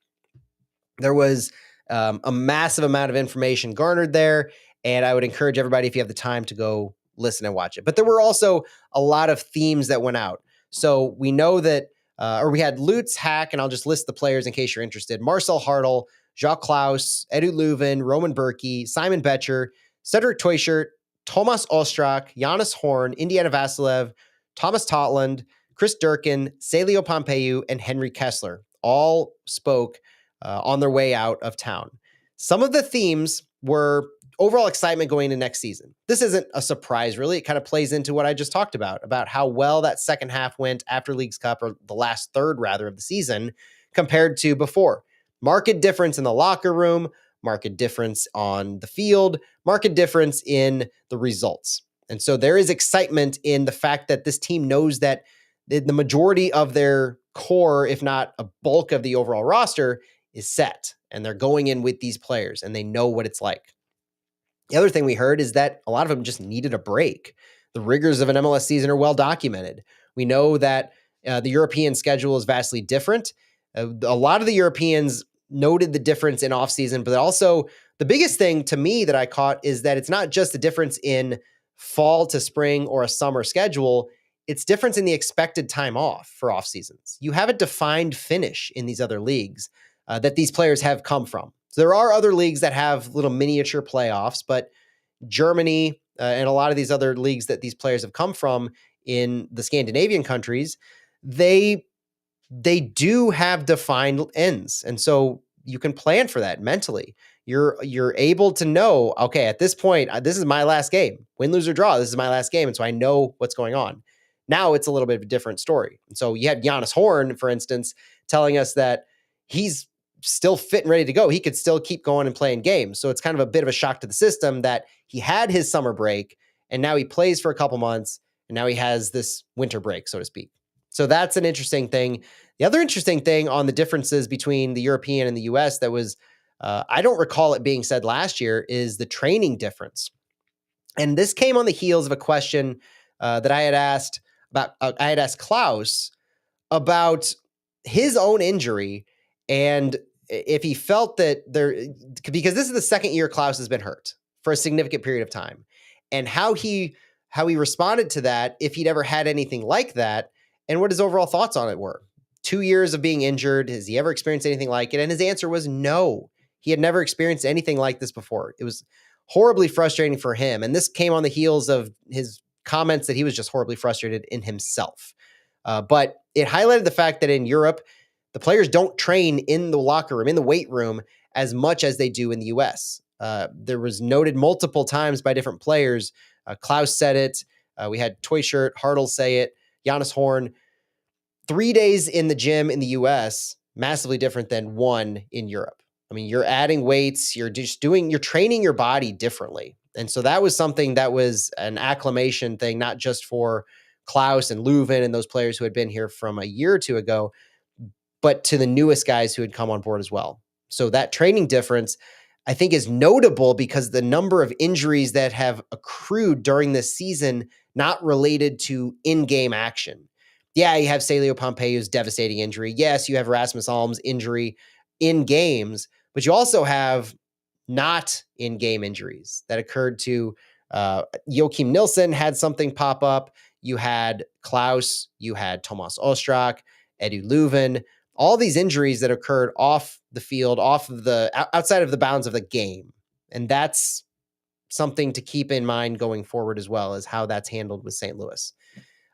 There was a massive amount of information garnered there, and I would encourage everybody, if you have the time, to go listen and watch it. But there were also a lot of themes that went out. So we know that, or we had Lutz, Hack, and I'll just list the players in case you're interested. Marcel Hartl, Jacques Klaus, Edu Leuven, Roman Berkey, Simon Betcher, Cedric Teuchert, Thomas Ostrak, Jonas Horn, Indiana Vasilev, Thomas Totland, Chris Durkin, Celio Pompeu, and Henry Kessler all spoke on their way out of town. Some of the themes were overall excitement going into next season. This isn't a surprise, really. It kind of plays into what I just talked about how well that second half went after Leagues Cup, or the last third, rather, of the season compared to before. Market difference in the locker room, market difference on the field, market difference in the results. And so there is excitement in the fact that this team knows that the majority of their core, if not a bulk of the overall roster, is set. And they're going in with these players and they know what it's like. The other thing we heard is that a lot of them just needed a break. The rigors of an MLS season are well documented. We know that the European schedule is vastly different. A lot of the Europeans noted the difference in offseason, but also the biggest thing to me that I caught is that it's not just the difference in fall to spring or a summer schedule. It's difference in the expected time off for off seasons. You have a defined finish in these other leagues that these players have come from. So there are other leagues that have little miniature playoffs, but Germany, and a lot of these other leagues that these players have come from in the Scandinavian countries, they do have defined ends. And so you can plan for that mentally. You're able to know, okay, at this point, this is my last game. Win, lose, or draw, this is my last game. And so I know what's going on. Now it's a little bit of a different story. And so you had Giannis Horn, for instance, telling us that he's still fit and ready to go. He could still keep going and playing games. So it's kind of a bit of a shock to the system that he had his summer break and now he plays for a couple months and now he has this winter break, so to speak. So that's an interesting thing. The other interesting thing on the differences between the European and the US that was, I don't recall it being said last year, is the training difference. And this came on the heels of a question that I had asked Klaus about his own injury and if he felt that because this is the second year Klaus has been hurt for a significant period of time, and how he responded to that, if he'd ever had anything like that, and what his overall thoughts on it were. 2 years of being injured, has he ever experienced anything like it? And his answer was no. He had never experienced anything like this before. It was horribly frustrating for him. And this came on the heels of his comments that he was just horribly frustrated in himself. But it highlighted the fact that in Europe, the players don't train in the locker room, in the weight room, as much as they do in the US. There was noted multiple times by different players. Klaus said it. We had Toy Shirt, Hartle say it, Giannis Horn. 3 days in the gym in the US, massively different than 1 in Europe. I mean, you're adding weights, you're training your body differently. And so that was something that was an acclimation thing, not just for Klaus and Leuven and those players who had been here from a year or two ago, but to the newest guys who had come on board as well. So that training difference, I think, is notable because the number of injuries that have accrued during this season, not related to in-game action. Yeah, you have Celio Pompeiu's devastating injury. Yes, you have Rasmus Alm's injury in games, but you also have not in-game injuries that occurred to Joachim Nilsson had something pop up. You had Klaus, you had Thomas Ostrak, Edu Leuven, all these injuries that occurred off the field, outside of the bounds of the game. And that's something to keep in mind going forward as well, as how that's handled with St. Louis.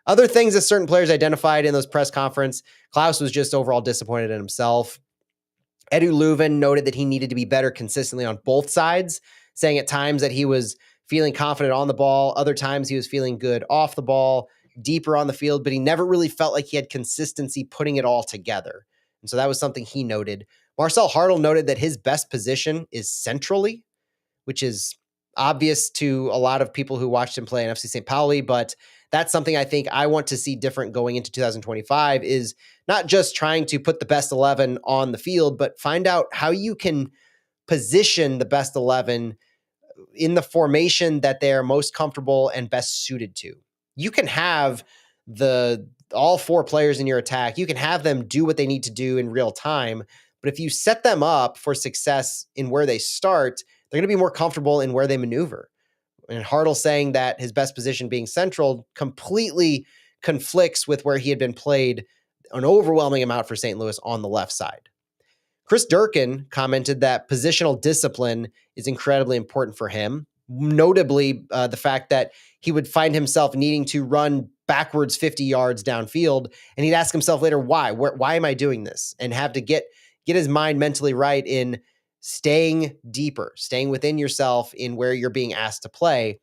Other things that certain players identified in those press conference, Klaus was just overall disappointed in himself. Edu Leuven noted that he needed to be better consistently on both sides, saying at times that he was feeling confident on the ball, other times he was feeling good off the ball, deeper on the field, but he never really felt like he had consistency putting it all together. And so that was something he noted. Marcel Hartle noted that his best position is centrally, which is obvious to a lot of people who watched him play in FC St. Pauli, but that's something I think I want to see different going into 2025 is not just trying to put the best 11 on the field, but find out how you can position the best 11 in the formation that they're most comfortable and best suited to. You can have all 4 players in your attack. You can have them do what they need to do in real time. But if you set them up for success in where they start, they're going to be more comfortable in where they maneuver. And Hartle saying that his best position being central completely conflicts with where he had been played an overwhelming amount for St. Louis on the left side. Chris Durkin commented that positional discipline is incredibly important for him, notably the fact that he would find himself needing to run backwards 50 yards downfield, and he'd ask himself later, why am I doing this? And have to get his mind mentally right in staying deeper, staying within yourself in where you're being asked to play.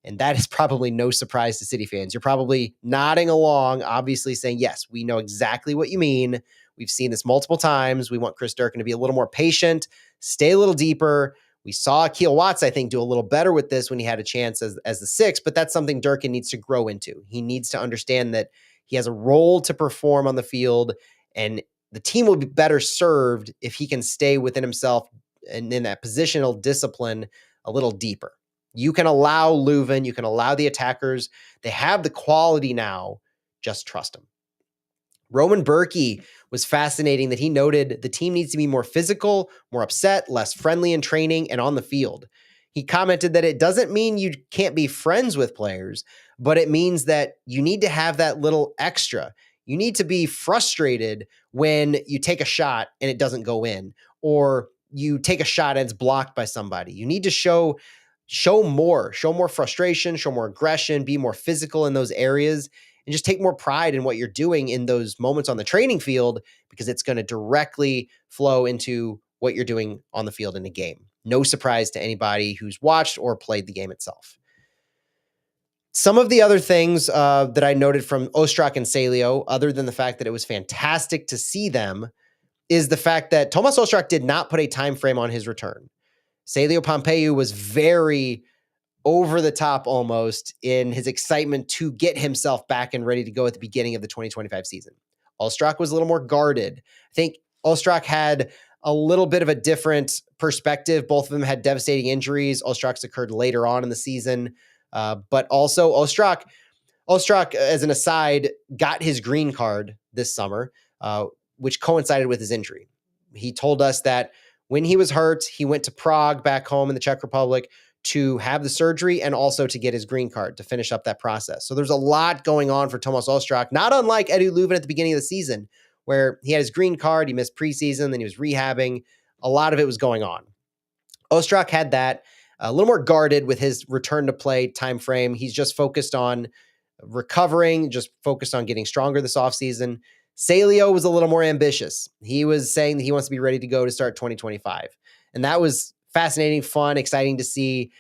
And that is probably no surprise to City fans. You're probably nodding along, obviously saying, yes, we know exactly what you mean. We've seen this multiple times. We want Chris Durkin to be a little more patient, stay a little deeper. We saw Akil Watts, I think, do a little better with this when he had a chance as the 6, but that's something Durkin needs to grow into. He needs to understand that he has a role to perform on the field, and the team will be better served if he can stay within himself and in that positional discipline a little deeper. You can allow Leuven, you can allow the attackers. They have the quality now. Just trust them. Roman Berkey was fascinating that he noted the team needs to be more physical, more upset, less friendly in training and on the field. He commented that it doesn't mean you can't be friends with players, but it means that you need to have that little extra. You need to be frustrated when you take a shot and it doesn't go in, or you take a shot and it's blocked by somebody. You need to show show more frustration, show more aggression, be more physical in those areas, and just take more pride in what you're doing in those moments on the training field, because it's going to directly flow into what you're doing on the field in a game. No surprise to anybody who's watched or played the game itself. Some of the other things that I noted from Ostrak and Salio, other than the fact that it was fantastic to see them, is the fact that Tomas Ostrak did not put a time frame on his return. Salio Pompeu was very over the top almost in his excitement to get himself back and ready to go at the beginning of the 2025 season. Ostrak was a little more guarded. I think Ostrak had a little bit of a different perspective. Both of them had devastating injuries. Ostrak's occurred later on in the season. But also Ostrak, as an aside, got his green card this summer, which coincided with his injury. He told us that when he was hurt, he went to Prague back home in the Czech Republic to have the surgery and also to get his green card to finish up that process. So there's a lot going on for Tomas Ostrak, not unlike Edu Leuven at the beginning of the season, where he had his green card, he missed preseason, then he was rehabbing. A lot of it was going on. Ostrak had that, a little more guarded with his return to play time frame. He's just focused on recovering, just focused on getting stronger this offseason. Salio was a little more ambitious. He was saying that he wants to be ready to go to start 2025. And that was fascinating, fun, exciting to see.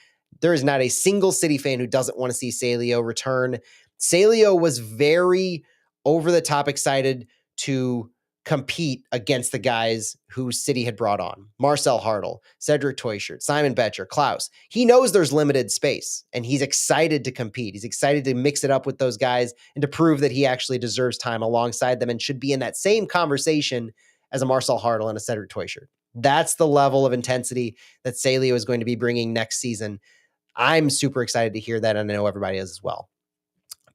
There is not a single City fan who doesn't want to see Salio return. Salio was very over the top excited to compete against the guys who City had brought on. Marcel Hartl, Cedric Teuchert, Simon Becher, Klaus. He knows there's limited space and he's excited to compete. He's excited to mix it up with those guys and to prove that he actually deserves time alongside them and should be in that same conversation as a Marcel Hartl and a Cedric Teuchert. That's the level of intensity that Salio is going to be bringing next season. I'm super excited to hear that, and I know everybody is as well.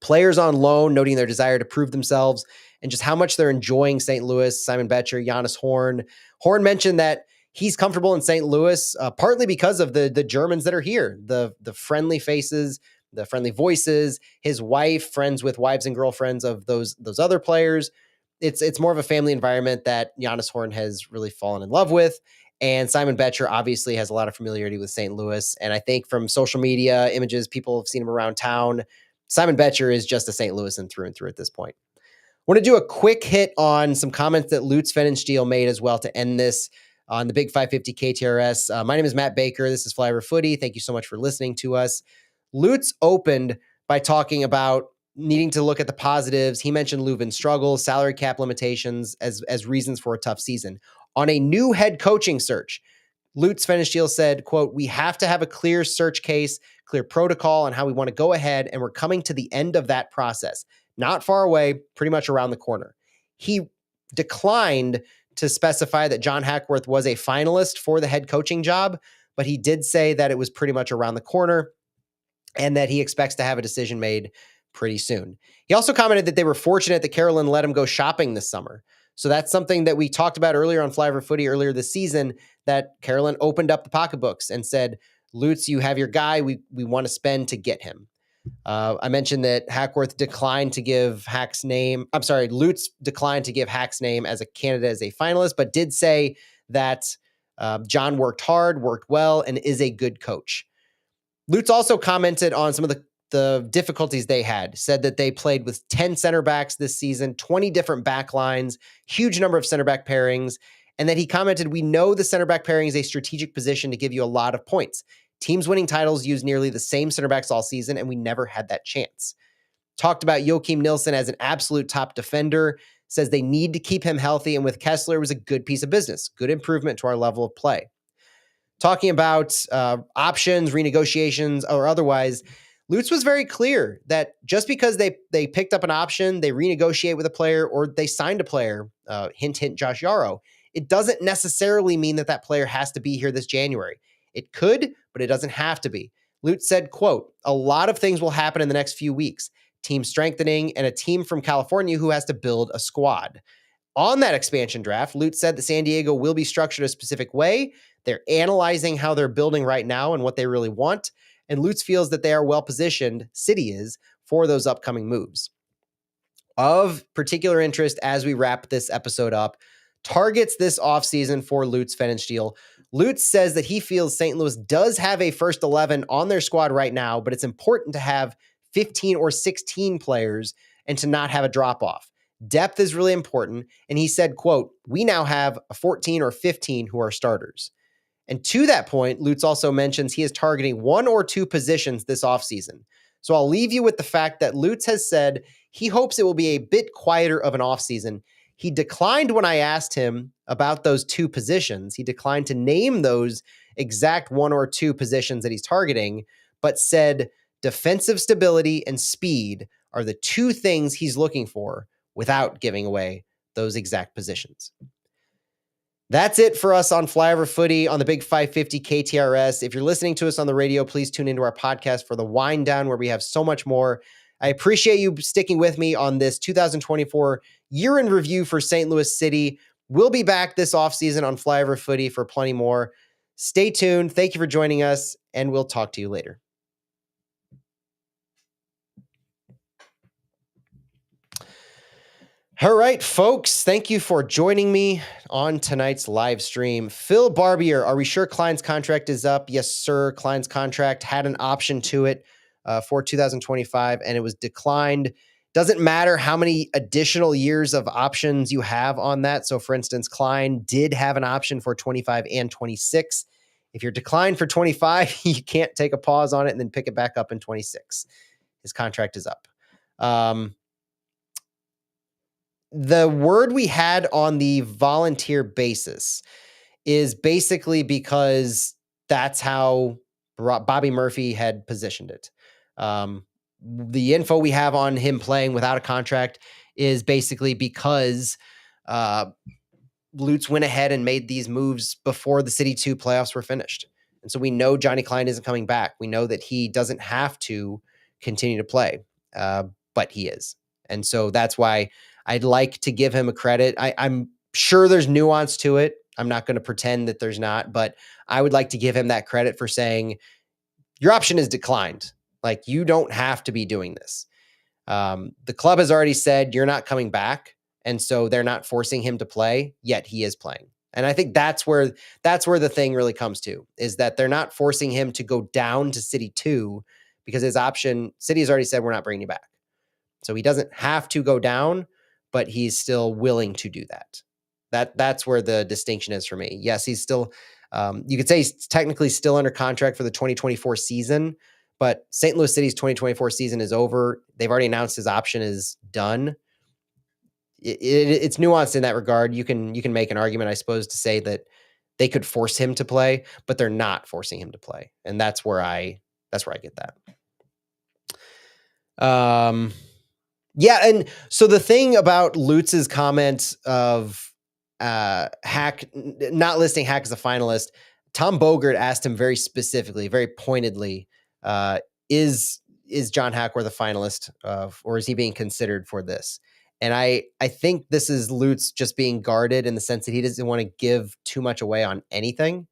Players on loan noting their desire to prove themselves and just how much they're enjoying St. Louis. Simon Becher, Jonas Horn. Horn mentioned that he's comfortable in St. Louis, partly because of the Germans that are here, the friendly faces, the friendly voices, his wife, friends with wives and girlfriends of those other players. It's more of a family environment that Jonas Horn has really fallen in love with. And Simon Becher obviously has a lot of familiarity with St. Louis. And I think from social media images, people have seen him around town. Simon Becher is just a St. Louisan through and through at this point. I want to do a quick hit on some comments that Lutz Pfannenstiel made as well to end this on the Big 550 KTRS. My name is Matt Baker. This is Flyover Footy. Thank you so much for listening to us. Lutz opened by talking about needing to look at the positives. He mentioned Leuven's struggles, salary cap limitations as reasons for a tough season. On a new head coaching search, Lutz Pfannenstiel said, quote, "We have to have a clear search case, clear protocol on how we want to go ahead, and we're coming to the end of that process. Not far away, pretty much around the corner." He declined to specify that John Hackworth was a finalist for the head coaching job, but he did say that it was pretty much around the corner and that he expects to have a decision made pretty soon. He also commented that they were fortunate that Carolyn let him go shopping this summer. So that's something that we talked about earlier on Flyover Footy earlier this season, that Carolyn opened up the pocketbooks and said, "Lutz, you have your guy. We want to spend to get him." I mentioned that Hackworth declined to give Hack's name. I'm sorry, Lutz declined to give Hack's name as a candidate as a finalist, but did say that John worked hard, worked well, and is a good coach. Lutz also commented on some of the difficulties they had, said that they played with 10 center backs this season, 20 different back lines, huge number of center back pairings, and that he commented, "We know the center back pairing is a strategic position to give you a lot of points. Teams winning titles use nearly the same center backs all season, and we never had that chance." Talked about Joachim Nilsson as an absolute top defender, says they need to keep him healthy, and with Kessler, it was a good piece of business, good improvement to our level of play. Talking about options, renegotiations, or otherwise, Lutz was very clear that just because they picked up an option, they renegotiate with a player, or they signed a player, hint, hint, Josh Yarrow, it doesn't necessarily mean that that player has to be here this January. It could, but it doesn't have to be. Lutz said, quote, "A lot of things will happen in the next few weeks. Team strengthening and a team from California who has to build a squad." On that expansion draft, Lutz said that San Diego will be structured a specific way. They're analyzing how they're building right now and what they really want. And Lutz feels that they are well positioned, City is, for those upcoming moves. Of particular interest as we wrap this episode up, targets this offseason for Lutz Pfannenstiel Lutz says that he feels St. Louis does have a first 11 on their squad right now, but it's important to have 15 or 16 players and to not have a drop off. Depth is really important. And he said, quote, "We now have 14 or 15 who are starters." And to that point, Lutz also mentions he is targeting 1 or 2 positions this offseason. So I'll leave you with the fact that Lutz has said he hopes it will be a bit quieter of an offseason. He declined when I asked him about those 2 positions. He declined to name those exact 1 or 2 positions that he's targeting, but said defensive stability and speed are the 2 things he's looking for without giving away those exact positions. That's it for us on Flyover Footy on the Big 550 KTRS. If you're listening to us on the radio, please tune into our podcast for the wind down where we have so much more. I appreciate you sticking with me on this 2024 year in review for St. Louis City. We'll be back this offseason on Flyover Footy for plenty more. Stay tuned. Thank you for joining us, and we'll talk to you later. All right, folks, thank you for joining me on tonight's live stream. Phil Barbier, are we sure Klein's contract is up? Yes, sir. Klein's contract had an option to it for 2025, and it was declined. Doesn't matter how many additional years of options you have on that. So, for instance, Klein did have an option for 25 and 26. If you're declined for 25, you can't take a pause on it and then pick it back up in 26. His contract is up. The word we had on the volunteer basis is basically because that's how Bobby Murphy had positioned it. The info we have on him playing without a contract is basically because Lutz went ahead and made these moves before the City 2 playoffs were finished. And so we know Johnny Klein isn't coming back. We know that he doesn't have to continue to play, but he is. And so that's why I'd like to give him a credit. I'm sure there's nuance to it. I'm not going to pretend that there's not, but I would like to give him that credit for saying your option is declined. Like, you don't have to be doing this. The club has already said you're not coming back. And so they're not forcing him to play, yet he is playing. And I think that's where the thing really comes to, is that they're not forcing him to go down to City 2 because his option, City has already said, we're not bringing you back. So he doesn't have to go down, but he's still willing to do that. That's where the distinction is for me. Yes, he's still, you could say he's technically still under contract for the 2024 season, but St. Louis City's 2024 season is over. They've already announced his option is done. It's nuanced in that regard. You can make an argument, I suppose, to say that they could force him to play, but they're not forcing him to play. And that's where I get that. Yeah, and so the thing about Lutz's comment of Hack not listing Hack as a finalist, Tom Bogert asked him very specifically, very pointedly, is John Hackworth a finalist, or is he being considered for this? And I think this is Lutz just being guarded in the sense that he doesn't want to give too much away on anything.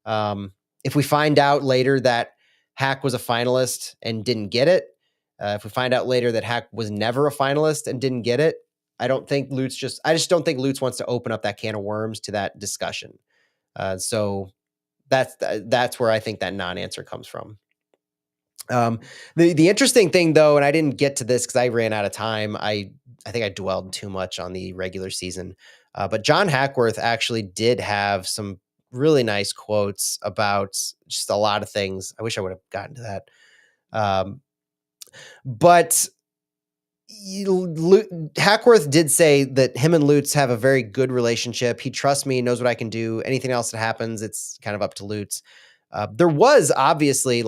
If we find out later that Hack was a finalist and didn't get it, if we find out later that Hack was never a finalist and didn't get it, I just don't think Lutz wants to open up that can of worms to that discussion. So that's where I think that non-answer comes from. The interesting thing, though, and I didn't get to this because I ran out of time. I think I dwelled too much on the regular season. But John Hackworth actually did have some really nice quotes about just a lot of things. I wish I would have gotten to that. But Hackworth did say that him and Lutz have a very good relationship. He trusts me, knows what I can do. Anything else that happens, it's kind of up to Lutz. There was obviously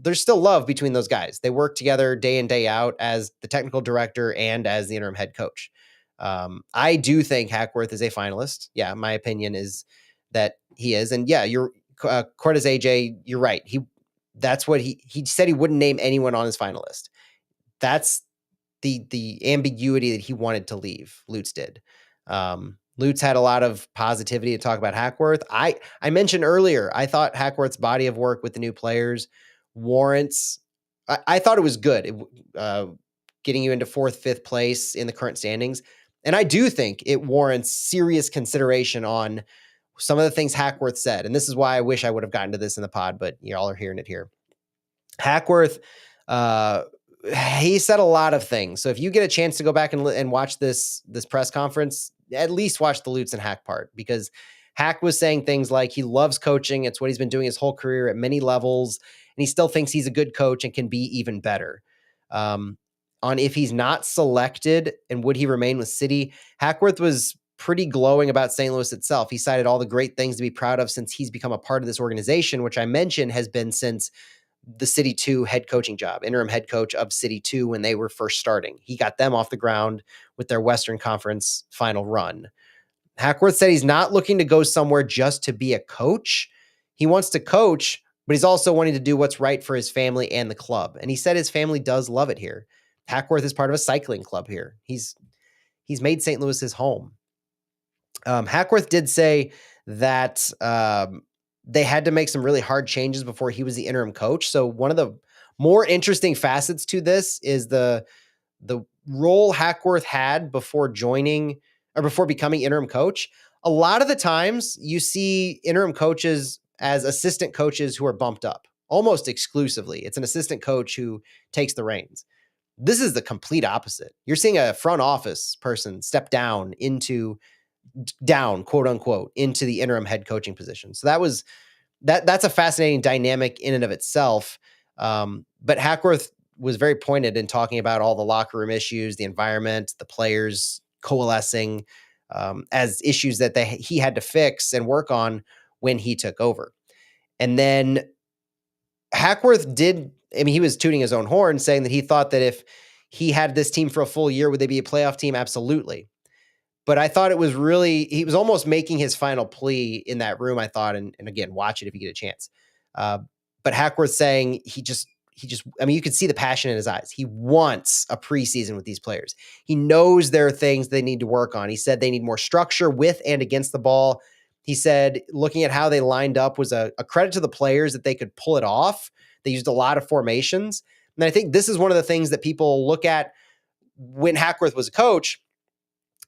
there's still love between those guys. They work together day in, day out as the technical director and as the interim head coach. I do think Hackworth is a finalist. Yeah, my opinion is that he is. And yeah, you're Cortez AJ, you're right. That's what he said. He wouldn't name anyone on his final list. That's the ambiguity that he wanted to leave. Lutz did. Lutz had a lot of positivity to talk about Hackworth. I mentioned earlier, I thought Hackworth's body of work with the new players warrants. I thought it was good, getting you into 4th, 5th place in the current standings. And I do think it warrants serious consideration on some of the things Hackworth said, and this is why I wish I would have gotten to this in the pod, but y'all are hearing it here. Hackworth, he said a lot of things. So if you get a chance to go back and watch this press conference, at least watch the Lutz and Hack part, because Hack was saying things like he loves coaching. It's what he's been doing his whole career at many levels, and he still thinks he's a good coach and can be even better. On if he's not selected and would he remain with City, Hackworth was pretty glowing about St. Louis itself. He cited all the great things to be proud of since he's become a part of this organization, which I mentioned has been since the City 2 head coaching job, interim head coach of City 2 when they were first starting. He got them off the ground with their Western Conference final run. Hackworth said he's not looking to go somewhere just to be a coach. He wants to coach, but he's also wanting to do what's right for his family and the club. And he said his family does love it here. Hackworth is part of a cycling club here. He's made St. Louis his home. Hackworth did say that they had to make some really hard changes before he was the interim coach. So one of the more interesting facets to this is the role Hackworth had before joining or before becoming interim coach. A lot of the times you see interim coaches as assistant coaches who are bumped up almost exclusively. It's an assistant coach who takes the reins. This is the complete opposite. You're seeing a front office person step down, quote unquote, into the interim head coaching position. So that's a fascinating dynamic in and of itself. But Hackworth was very pointed in talking about all the locker room issues, the environment, the players coalescing as issues that he had to fix and work on when he took over. And then Hackworth he was tooting his own horn, saying that he thought that if he had this team for a full year, would they be a playoff team? Absolutely. But I thought he was almost making his final plea in that room, I thought, and again, watch it if you get a chance. But Hackworth saying you could see the passion in his eyes. He wants a preseason with these players. He knows there are things they need to work on. He said they need more structure with and against the ball. He said looking at how they lined up was a credit to the players that they could pull it off. They used a lot of formations. And I think this is one of the things that people look at when Hackworth was a coach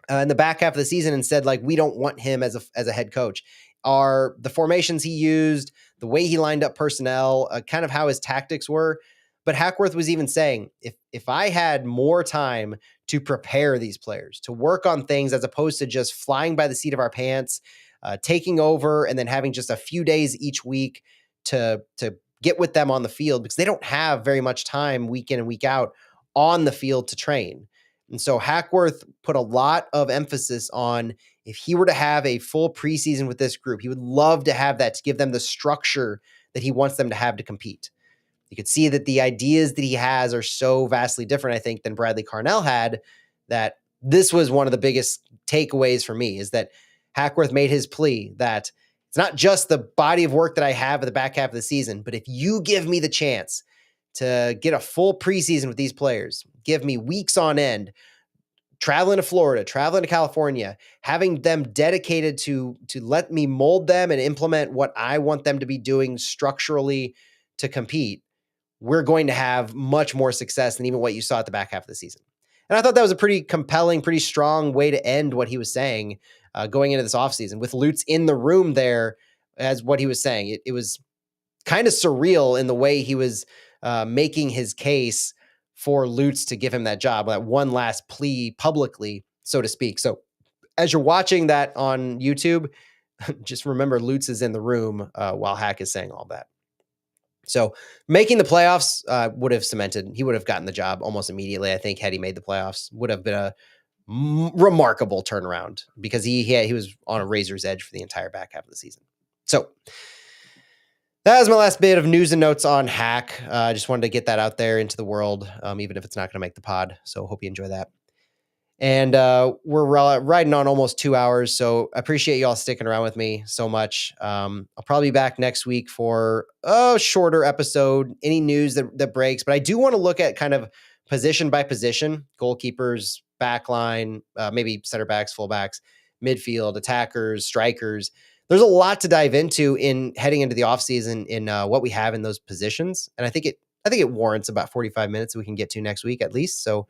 in the back half of the season and said, like, we don't want him as a head coach. Are the formations he used, the way he lined up personnel, kind of how his tactics were. But Hackworth was even saying, if I had more time to prepare these players, to work on things as opposed to just flying by the seat of our pants, taking over and then having just a few days each week to get with them on the field, because they don't have very much time week in and week out on the field to train. And so Hackworth put a lot of emphasis on if he were to have a full preseason with this group, he would love to have that to give them the structure that he wants them to have to compete. You could see that the ideas that he has are so vastly different, I think, than Bradley Carnell had, that this was one of the biggest takeaways for me, is that Hackworth made his plea that it's not just the body of work that I have at the back half of the season, but if you give me the chance to get a full preseason with these players, give me weeks on end, traveling to Florida, traveling to California, having them dedicated to let me mold them and implement what I want them to be doing structurally to compete, we're going to have much more success than even what you saw at the back half of the season. And I thought that was a pretty compelling, pretty strong way to end what he was saying going into this offseason, with Lutz in the room there as what he was saying. It was kind of surreal in the way he was making his case for Lutz to give him that job, that one last plea publicly, so to speak. So as you're watching that on YouTube, just remember Lutz is in the room while Hack is saying all that. So making the playoffs would have he would have gotten the job almost immediately. I think had he made the playoffs, would have been a remarkable turnaround, because he was on a razor's edge for the entire back half of the season. So that was my last bit of news and notes on Hack. I just wanted to get that out there into the world, even if it's not going to make the pod. So hope you enjoy that. And we're riding on almost 2 hours, so I appreciate you all sticking around with me so much. I'll probably be back next week for a shorter episode, any news that breaks. But I do want to look at kind of position by position, goalkeepers, backline, maybe center backs, fullbacks, midfield, attackers, strikers. There's a lot to dive into in heading into the offseason in what we have in those positions. And I think it warrants about 45 minutes that we can get to next week at least. So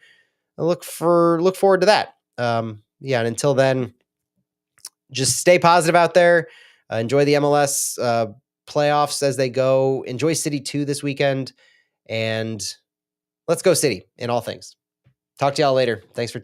I look forward to that. And until then, just stay positive out there. Enjoy the MLS playoffs as they go. Enjoy City 2 this weekend. And let's go City in all things. Talk to y'all later. Thanks for